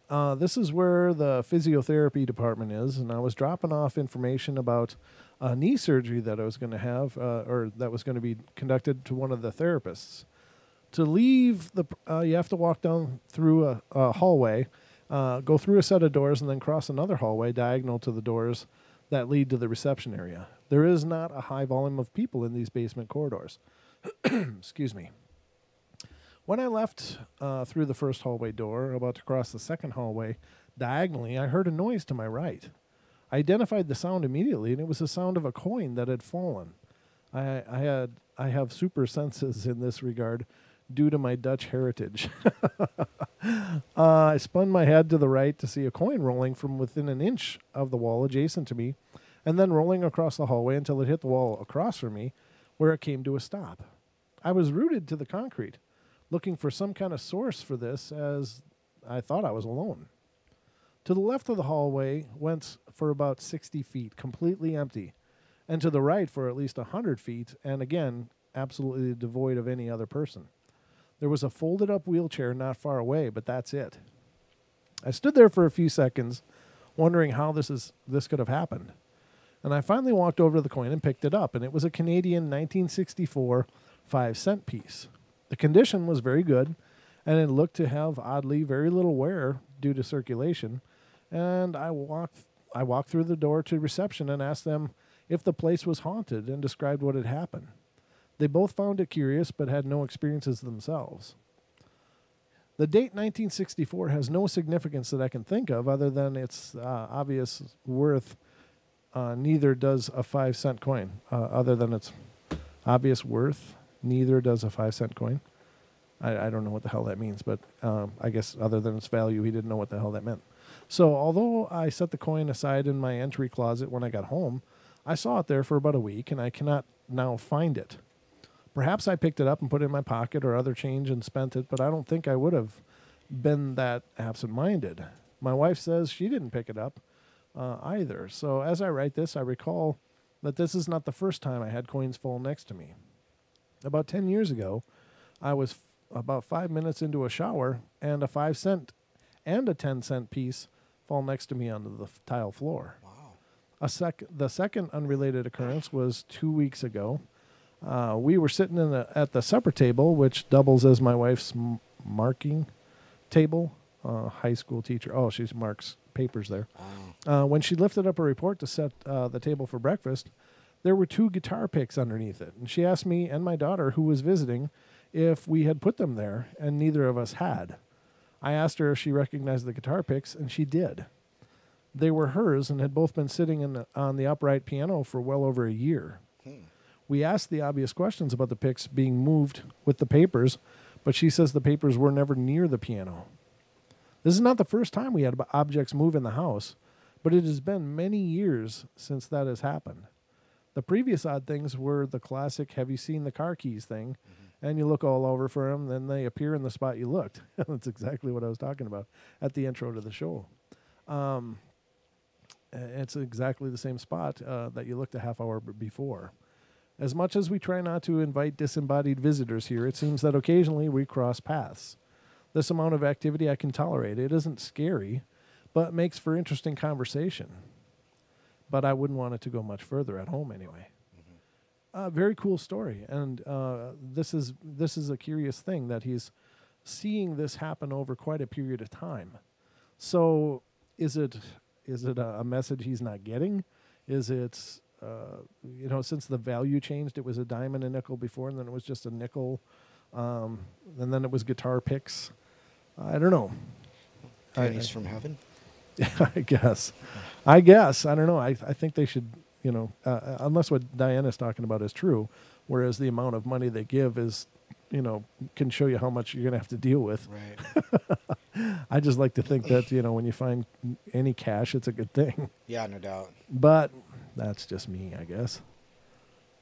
This is where the physiotherapy department is, and I was dropping off information about a knee surgery that I was going to have, or that was going to be conducted to one of the therapists. To leave, you have to walk down through a hallway, go through a set of doors, and then cross another hallway diagonal to the doors that lead to the reception area. There is not a high volume of people in these basement corridors. Excuse me. When I left through the first hallway door, about to cross the second hallway diagonally, I heard a noise to my right. I identified the sound immediately, and it was the sound of a coin that had fallen. I have super senses in this regard due to my Dutch heritage. I spun my head to the right to see a coin rolling from within an inch of the wall adjacent to me, and then rolling across the hallway until it hit the wall across from me, where it came to a stop. I was rooted to the concrete, looking for some kind of source for this, as I thought I was alone. To the left of the hallway went for about 60 feet, completely empty, and to the right for at least 100 feet, and again, absolutely devoid of any other person. There was a folded-up wheelchair not far away, but that's it. I stood there for a few seconds, wondering how this could have happened. And I finally walked over to the coin and picked it up, and it was a Canadian 1964 5-cent piece. The condition was very good, and it looked to have oddly very little wear due to circulation. And I walked I walked through the door to reception and asked them if the place was haunted and described what had happened. They both found it curious but had no experiences themselves. The date 1964 has no significance that I can think of other than its obvious worth. Neither does a 5-cent coin. Other than its obvious worth, neither does a 5-cent coin. I don't know what the hell that means, but I guess other than its value, he didn't know what the hell that meant. So although I set the coin aside in my entry closet when I got home, I saw it there for about a week, and I cannot now find it. Perhaps I picked it up and put it in my pocket or other change and spent it, but I don't think I would have been that absent-minded. My wife says she didn't pick it up either. So as I write this, I recall that this is not the first time I had coins fall next to me. About 10 years ago, I was about 5 minutes into a shower, and a 5-cent and a 10-cent piece fall next to me on the tile floor. Wow. The second unrelated occurrence was 2 weeks ago. We were sitting at the supper table, which doubles as my wife's marking table. High school teacher. Oh, she marks papers there. Wow. When she lifted up a report to set the table for breakfast, there were 2 guitar picks underneath it. And she asked me and my daughter, who was visiting, if we had put them there, and neither of us had. I asked her if she recognized the guitar picks, and she did. They were hers and had both been sitting on the upright piano for well over a year. We asked the obvious questions about the picks being moved with the papers, but she says the papers were never near the piano. This is not the first time we had objects move in the house, but it has been many years since that has happened. The previous odd things were the classic "have you seen the car keys" thing, and you look all over for them, then they appear in the spot you looked. That's exactly what I was talking about at the intro to the show. It's exactly the same spot that you looked a half hour before. As much as we try not to invite disembodied visitors here, it seems that occasionally we cross paths. This amount of activity I can tolerate. It isn't scary, but makes for interesting conversation. But I wouldn't want it to go much further at home anyway. Very cool story, and this is a curious thing that he's seeing this happen over quite a period of time. So, is it a message he's not getting? Is it since the value changed, it was a dime and a nickel before, and then it was just a nickel, and then it was guitar picks. I don't know. Pennies from heaven. I guess. I don't know. I think they should. Unless what Diana's talking about is true, whereas the amount of money they give is, can show you how much you're going to have to deal with. Right. I just like to think that, when you find any cash, it's a good thing. Yeah, no doubt. But that's just me, I guess.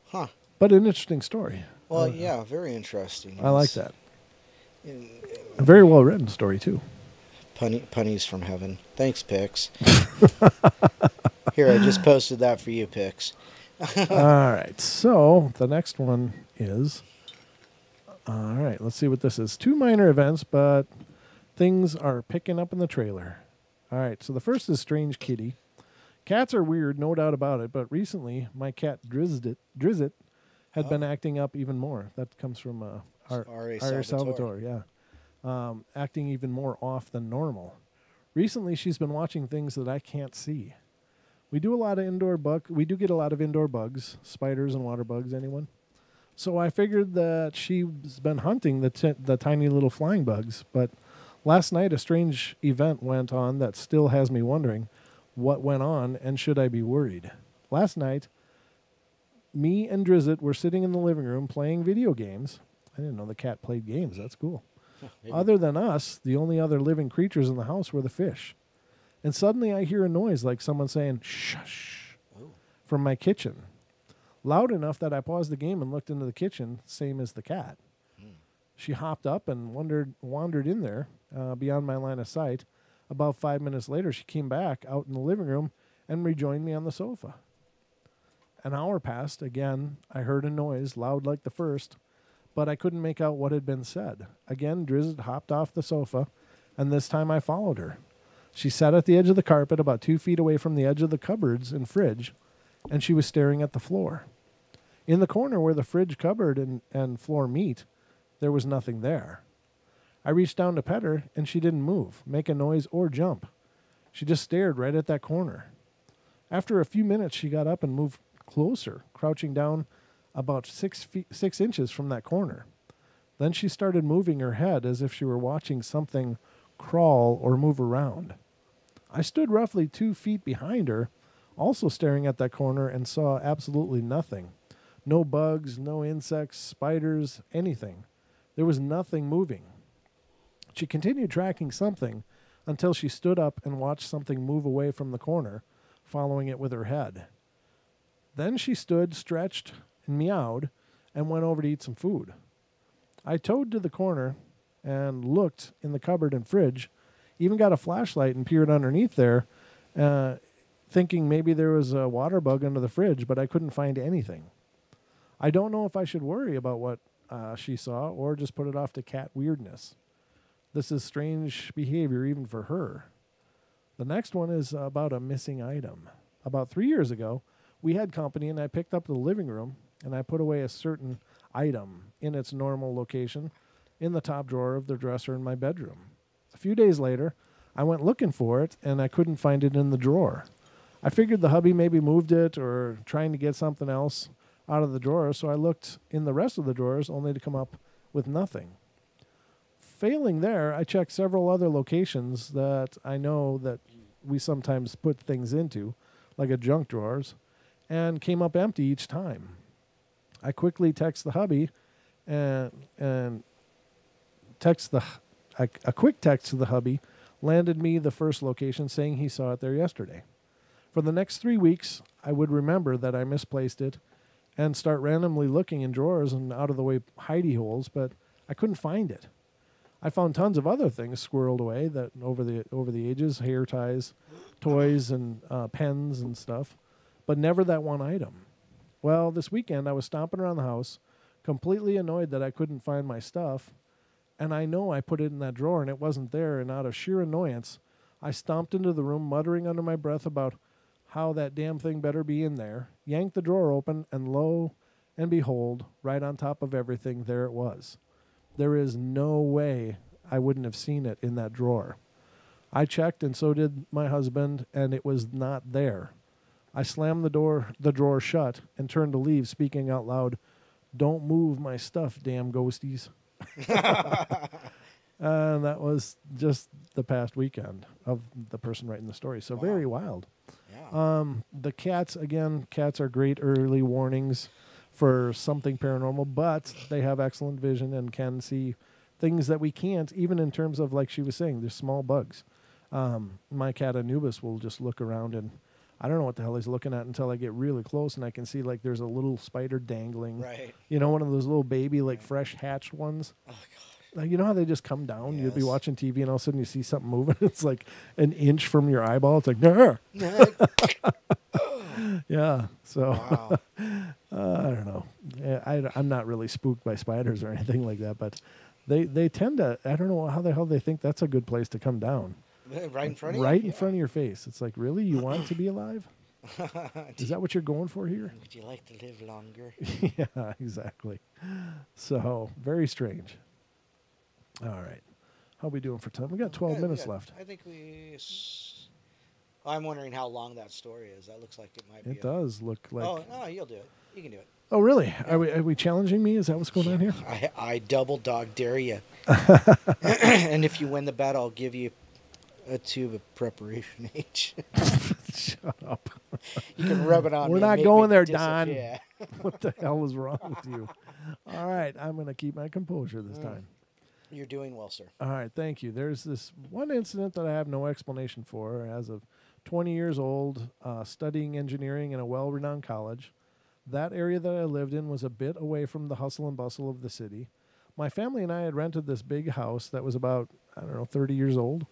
Huh. But an interesting story. Well, yeah, very interesting. I like that. A very well written story, too. Pennies from heaven. Thanks, Pix. Here, I just posted that for you, Pix. All right. So the next one is, all right, let's see what this is. 2 minor events, but things are picking up in the trailer. All right. So the first is Strange Kitty. Cats are weird, no doubt about it. But recently, my cat Drizzit had been acting up even more. That comes from R.A. Salvatore. Yeah. Acting even more off than normal. Recently, she's been watching things that I can't see. We do get a lot of indoor bugs, spiders and water bugs. Anyone? So I figured that she's been hunting the tiny little flying bugs. But last night, a strange event went on that still has me wondering what went on and should I be worried. Last night, me and Drizzit were sitting in the living room playing video games. I didn't know the cat played games. That's cool. Other than us, the only other living creatures in the house were the fish. And suddenly I hear a noise like someone saying, "Shush," from my kitchen. Loud enough that I paused the game and looked into the kitchen, same as the cat. She hopped up and wandered in there beyond my line of sight. About 5 minutes later, she came back out in the living room and rejoined me on the sofa. An hour passed. Again, I heard a noise, loud like the first, but I couldn't make out what had been said. Again, Drizzit hopped off the sofa, and this time I followed her. She sat at the edge of the carpet about 2 feet away from the edge of the cupboards and fridge, and she was staring at the floor. In the corner where the fridge, cupboard, and floor meet, there was nothing there. I reached down to pet her, and she didn't move, make a noise, or jump. She just stared right at that corner. After a few minutes, she got up and moved closer, crouching down about 6 inches from that corner. Then she started moving her head as if she were watching something crawl or move around. I stood roughly 2 feet behind her, also staring at that corner, and saw absolutely nothing. No bugs, no insects, spiders, anything. There was nothing moving. She continued tracking something until she stood up and watched something move away from the corner, following it with her head. Then she stood, stretched, and meowed, and went over to eat some food. I towed to the corner and looked in the cupboard and fridge, even got a flashlight and peered underneath there, thinking maybe there was a water bug under the fridge, but I couldn't find anything. I don't know if I should worry about what she saw or just put it off to cat weirdness. This is strange behavior even for her. The next one is about a missing item. About 3 years ago, we had company and I picked up the living room and I put away a certain item in its normal location in the top drawer of the dresser in my bedroom. A few days later, I went looking for it and I couldn't find it in the drawer. I figured the hubby maybe moved it or trying to get something else out of the drawer, so I looked in the rest of the drawers only to come up with nothing. Failing there, I checked several other locations that I know that we sometimes put things into, like a junk drawers, and came up empty each time. I quickly text the hubby and a quick text to the hubby landed me the first location saying he saw it there yesterday. For the next 3 weeks, I would remember that I misplaced it and start randomly looking in drawers and out-of-the-way hidey holes, but I couldn't find it. I found tons of other things squirreled away that over the ages, hair ties, toys, and pens and stuff, but never that one item. Well, this weekend I was stomping around the house, completely annoyed that I couldn't find my stuff, and I know I put it in that drawer and it wasn't there, and out of sheer annoyance, I stomped into the room, muttering under my breath about how that damn thing better be in there, yanked the drawer open, and lo and behold, right on top of everything, there it was. There is no way I wouldn't have seen it in that drawer. I checked, and so did my husband, and it was not there. I slammed the drawer shut, and turned to leave, speaking out loud, "Don't move my stuff, damn ghosties." And that was just the past weekend of the person writing the story. So very wild. Yeah. The cats, again, cats are great early warnings for something paranormal, but they have excellent vision and can see things that we can't, even in terms of, like she was saying, there's small bugs. My cat Anubis will just look around, and I don't know what the hell he's looking at until I get really close, and I can see, like, there's a little spider dangling. Right. You know, one of those little baby, like, fresh hatched ones. Oh, God. Like, you know how they just come down? Yes. You'll be watching TV, and all of a sudden you see something moving. It's like an inch from your eyeball. It's like, nah. Yeah. So, wow. I don't know. I'm not really spooked by spiders or anything like that, but they tend to, I don't know how the hell they think that's a good place to come down. Right in front of you? Right in front of your face. It's like, really? You want to be alive? Is that what you're going for here? Would you like to live longer? Yeah, exactly. So, very strange. All right. How are we doing for time? We got 12 minutes left. I think I'm wondering how long that story is. That looks like it might be. It does look like. Oh, no, you'll do it. You can do it. Oh, really? Yeah. Are we challenging me? Is that what's going on here? I double dog dare you. And if you win the bet, I'll give you a tube of preparation H. Shut up. You can rub it on. We're not going there, Don. What the hell is wrong with you? All right. I'm going to keep my composure this time. You're doing well, sir. All right, thank you. There's this one incident that I have no explanation for. As of 20 years old, studying engineering in a well-renowned college, that area that I lived in was a bit away from the hustle and bustle of the city. My family and I had rented this big house that was about, 30 years old.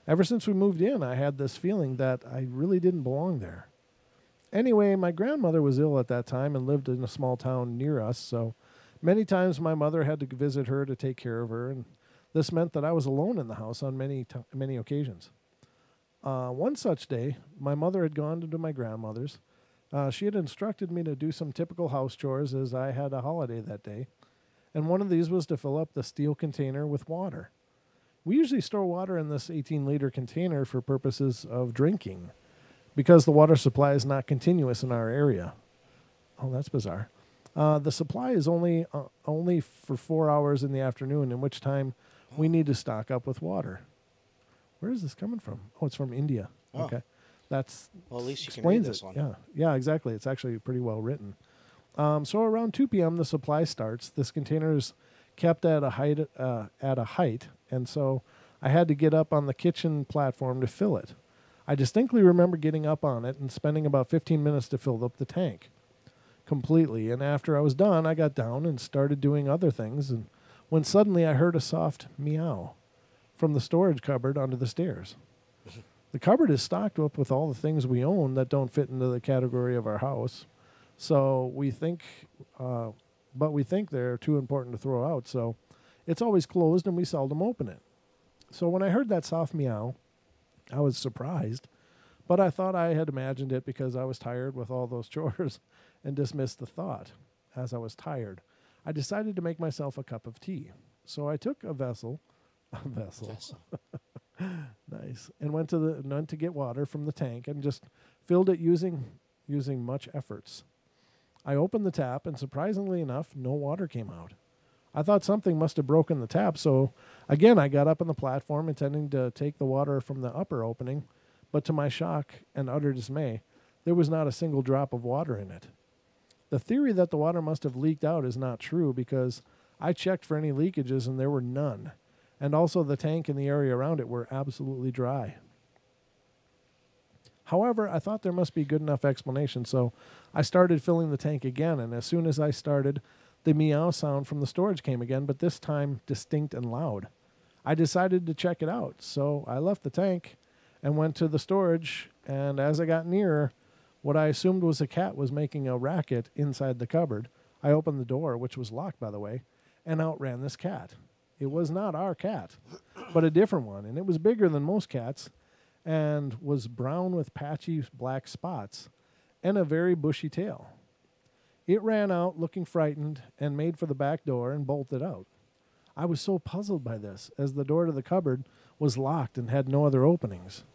Ever since we moved in, I had this feeling that I really didn't belong there. Anyway, my grandmother was ill at that time and lived in a small town near us, so many times my mother had to visit her to take care of her, and this meant that I was alone in the house on many occasions. One such day, my mother had gone to my grandmother's. She had instructed me to do some typical house chores as I had a holiday that day, and one of these was to fill up the steel container with water. We usually store water in this 18-liter container for purposes of drinking. because the water supply is not continuous in our area. Oh, that's bizarre. The supply is only for 4 hours in the afternoon, in which time we need to stock up with water. Where is this coming from? Oh, it's from India. Oh. Okay. That's Well, at least you can read this one. Yeah, exactly. It's actually pretty well written. So around 2 p.m. the supply starts. This container is kept at a height, and so I had to get up on the kitchen platform to fill it. I distinctly remember getting up on it and spending about 15 minutes to fill up the tank completely. And after I was done, I got down and started doing other things, and when suddenly I heard a soft meow from the storage cupboard under the stairs. The cupboard is stocked up with all the things we own that don't fit into the category of our house. So we think they're too important to throw out. So it's always closed and we seldom open it. So when I heard that soft meow, I was surprised, but I thought I had imagined it because I was tired with all those chores and dismissed the thought. As I was tired, I decided to make myself a cup of tea. So I took a vessel. Nice. And went to get water from the tank and just filled it using much efforts. I opened the tap and surprisingly enough, no water came out. I thought something must have broken the tap, so again I got up on the platform intending to take the water from the upper opening, but to my shock and utter dismay, there was not a single drop of water in it. The theory that the water must have leaked out is not true because I checked for any leakages and there were none. And also the tank and the area around it were absolutely dry. However, I thought there must be good enough explanation, so I started filling the tank again, and as soon as I started, the meow sound from the storage came again, but this time distinct and loud. I decided to check it out, so I left the tank and went to the storage, and as I got nearer, what I assumed was a cat was making a racket inside the cupboard. I opened the door, which was locked, by the way, and out ran this cat. It was not our cat, but a different one, and it was bigger than most cats and was brown with patchy black spots and a very bushy tail. It ran out looking frightened and made for the back door and bolted out. I was so puzzled by this, as the door to the cupboard was locked and had no other openings.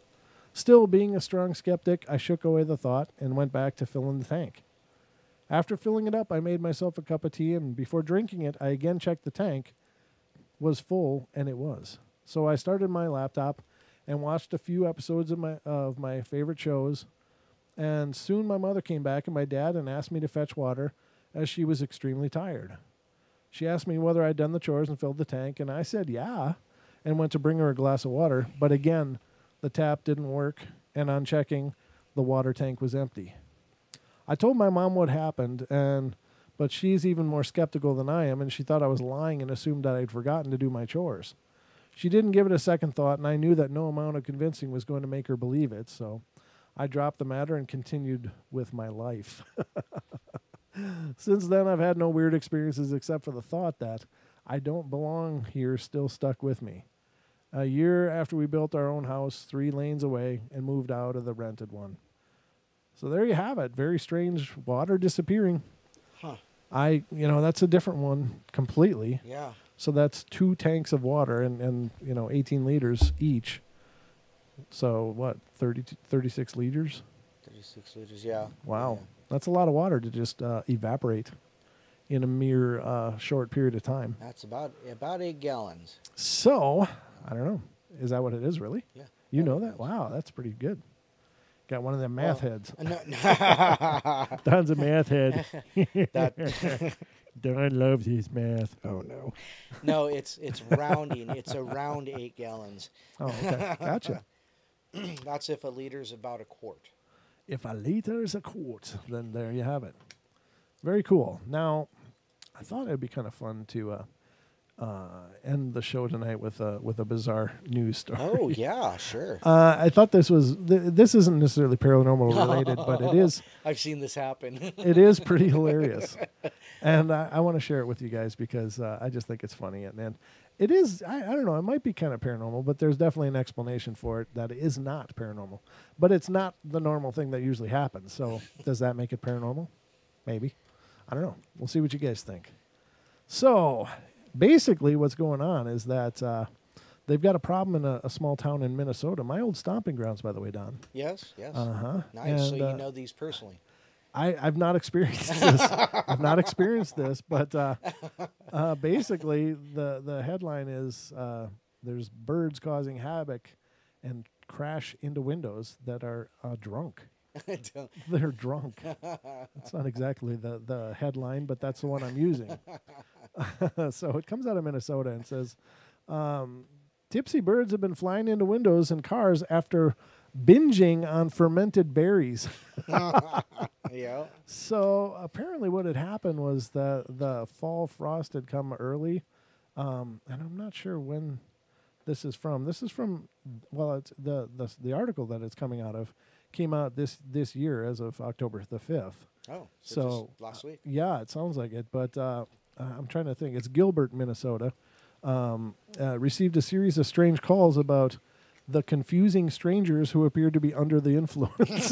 Still, being a strong skeptic, I shook away the thought and went back to filling the tank. After filling it up, I made myself a cup of tea, and before drinking it, I again checked the tank was full, and it was. So I started my laptop and watched a few episodes of my favorite shows, and soon my mother came back and my dad and asked me to fetch water as she was extremely tired. She asked me whether I'd done the chores and filled the tank, and I said yeah, and went to bring her a glass of water, but again, the tap didn't work, and on checking, the water tank was empty. I told my mom what happened, but she's even more skeptical than I am, and she thought I was lying and assumed that I'd forgotten to do my chores. She didn't give it a second thought, and I knew that no amount of convincing was going to make her believe it, so I dropped the matter and continued with my life. Since then, I've had no weird experiences except for the thought that I don't belong here still stuck with me. A year after we built our own house 3 lanes away and moved out of the rented one. So there you have it. Very strange water disappearing. Huh. That's a different one completely. Yeah. So that's 2 tanks of water and 18 liters each. So what, 36 liters? 36 liters, yeah. Wow. Yeah. That's a lot of water to just evaporate in a mere short period of time. That's about 8 gallons. So, I don't know. Is that what it is, really? Yeah. You know that? Wow, that's pretty good. Got one of them math heads. No. Don's a math head. That Don loves his math. Oh, no. No, it's rounding. It's around 8 gallons. Oh, okay. Gotcha. That's if a liter's about a quart. If a liter is a quart, then there you have it. Very cool. Now, I thought it'd be kind of fun to end the show tonight with a bizarre news story. Oh yeah, sure. I thought this isn't necessarily paranormal related, but it is. I've seen this happen. It is pretty hilarious, and I want to share it with you guys because I just think it's funny, and it is. I don't know. It might be kind of paranormal, but there's definitely an explanation for it that it is not paranormal. But it's not the normal thing that usually happens. So does that make it paranormal? Maybe. I don't know. We'll see what you guys think. So basically what's going on is that they've got a problem in a small town in Minnesota. My old stomping grounds, by the way, Don. Yes. Uh-huh. Nice. And, so you know these personally. I've not experienced this. I've not experienced this, but basically the headline is there's birds causing havoc and crash into windows that are drunk. They're drunk. That's not exactly the headline, but that's the one I'm using. So it comes out of Minnesota and says, tipsy birds have been flying into windows and cars after binging on fermented berries. Yeah. So apparently what had happened was the fall frost had come early, and I'm not sure when this is from. This is from, well, it's the article that it's coming out of came out this year as of October the 5th. Oh, so just last week. Yeah, it sounds like it, but I'm trying to think. It's Gilbert, Minnesota. Received a series of strange calls about the confusing strangers who appeared to be under the influence.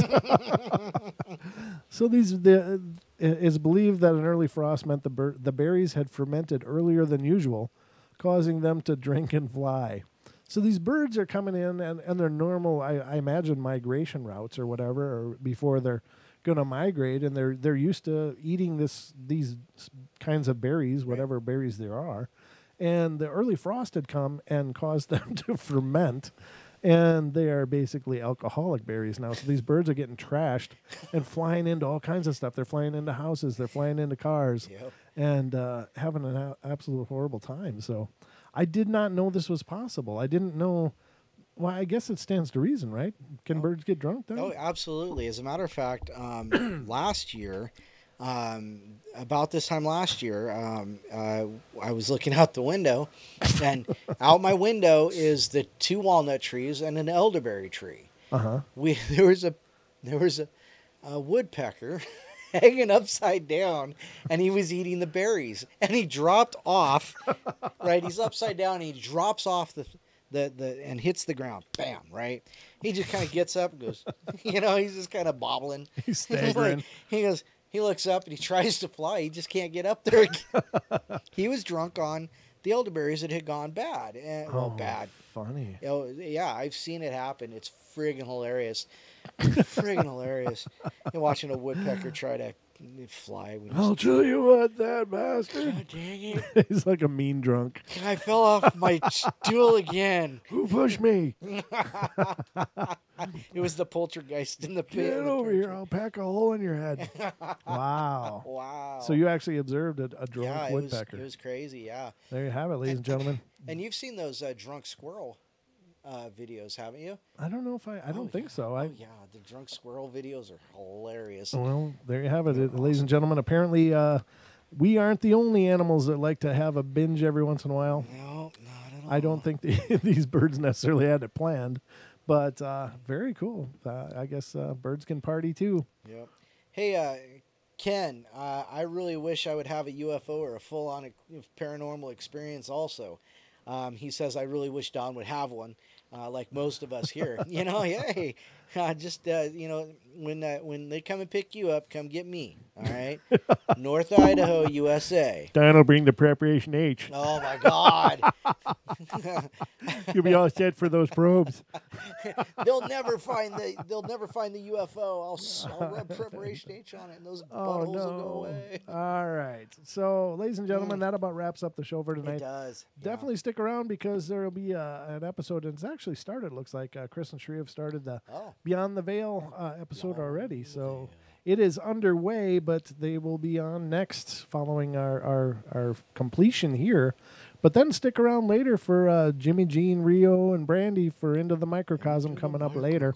So it's believed that an early frost meant the berries had fermented earlier than usual, causing them to drink and fly. So these birds are coming in, and their normal, I imagine, migration routes or whatever, or before they're going to migrate, and they're used to eating these kinds of berries, whatever berries there are. And the early frost had come and caused them to ferment, and they are basically alcoholic berries now. So these birds are getting trashed and flying into all kinds of stuff. They're flying into houses. They're flying into cars, and having an absolute horrible time. So I did not know this was possible. I didn't know. Well, I guess it stands to reason, right? Can birds get drunk, though? Oh, absolutely. As a matter of fact, last year, about this time last year, I was looking out the window, and out my window is the 2 walnut trees and an elderberry tree. There was a woodpecker hanging upside down, and he was eating the berries, and he dropped off. Right, he's upside down, and he drops off the and hits the ground. Bam! Right, he just kind of gets up and goes. He's just kind of bobbling. He's staggering. He looks up and he tries to fly. He just can't get up there again. He was drunk on the elderberries that had gone bad. Bad. Funny. Yeah, I've seen it happen. It's friggin' hilarious. Friggin' hilarious. You're watching a woodpecker try to fly. I'll tell you what, that bastard. God dang it. He's like a mean drunk. I fell off my stool again. Who pushed me? It was the poltergeist in the pit. Get over here. I'll pack a hole in your head. Wow. Wow. So you actually observed a drunk woodpecker. It was crazy, yeah. There you have it, ladies and gentlemen. And you've seen those drunk squirrel videos, haven't you? I don't know if I don't think so. Yeah, the drunk squirrel videos are hilarious. Well, there you have it, ladies and gentlemen. Apparently, we aren't the only animals that like to have a binge every once in a while. No, not at all. I don't think these birds necessarily had it planned, but very cool. I guess birds can party too. Yep. Hey, Ken, I really wish I would have a UFO or a full-on paranormal experience also. He says, I really wish Don would have one, like most of us here. Hey, just, when they come and pick you up, come get me, all right? North Idaho, USA. Don will bring the preparation H. Oh, my God. You'll be all set for those probes. They'll never find the UFO. I'll rub preparation H on it, and those buttholes will go away. All right. So, ladies and gentlemen, that about wraps up the show for tonight. It does. Definitely stick around because there will be an episode, and it's actually started. Looks like Chris and Shree have started the Beyond the Veil episode already. So it is underway, but they will be on next following our completion here. But then stick around later for Jimmy, Jean, Rio, and Brandy for Into the Microcosm coming up later.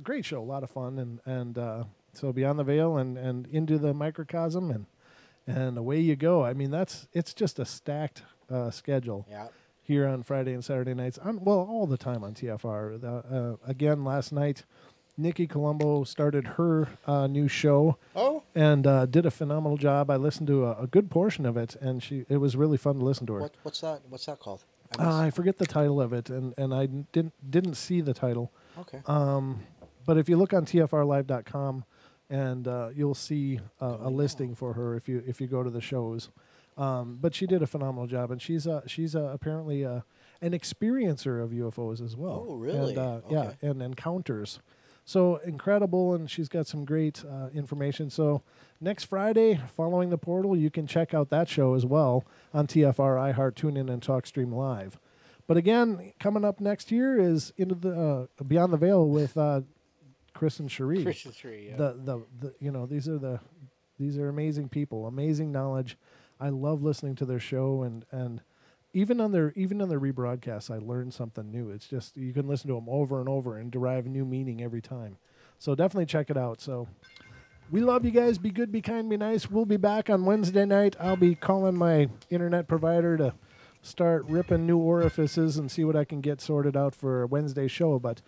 Great show, a lot of fun, and so Beyond the Veil and Into the Microcosm, and away you go. I mean, it's just a stacked schedule here on Friday and Saturday nights. All the time on TFR. Again, last night, Nikki Colombo started her new show and did a phenomenal job. I listened to a good portion of it, and it was really fun to listen to her. What's that called? I forget the title of it, and I didn't see the title. Okay. But if you look on tfrlive.com, and you'll see a listing for her if you go to the shows. But she did a phenomenal job, and she's apparently an experiencer of UFOs as well. Oh, really? And, yeah, and encounters. So incredible, and she's got some great information. So next Friday, following the portal, you can check out that show as well on TFR, iHeart, TuneIn, and TalkStream Live. But again, coming up next year is into the Beyond the Veil with Chris and Cherie. Chris and Cherie, yeah. The you know, these are amazing people, amazing knowledge. I love listening to their show, and even on their rebroadcasts, I learn something new. It's just you can listen to them over and over and derive new meaning every time. So definitely check it out. So we love you guys. Be good, be kind, be nice. We'll be back on Wednesday night. I'll be calling my internet provider to start ripping new orifices and see what I can get sorted out for a Wednesday show. But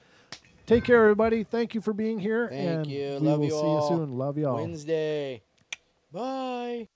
take care, everybody. Thank you for being here. Thank you. We Love will you see all. you soon. Love you all. Wednesday. Bye.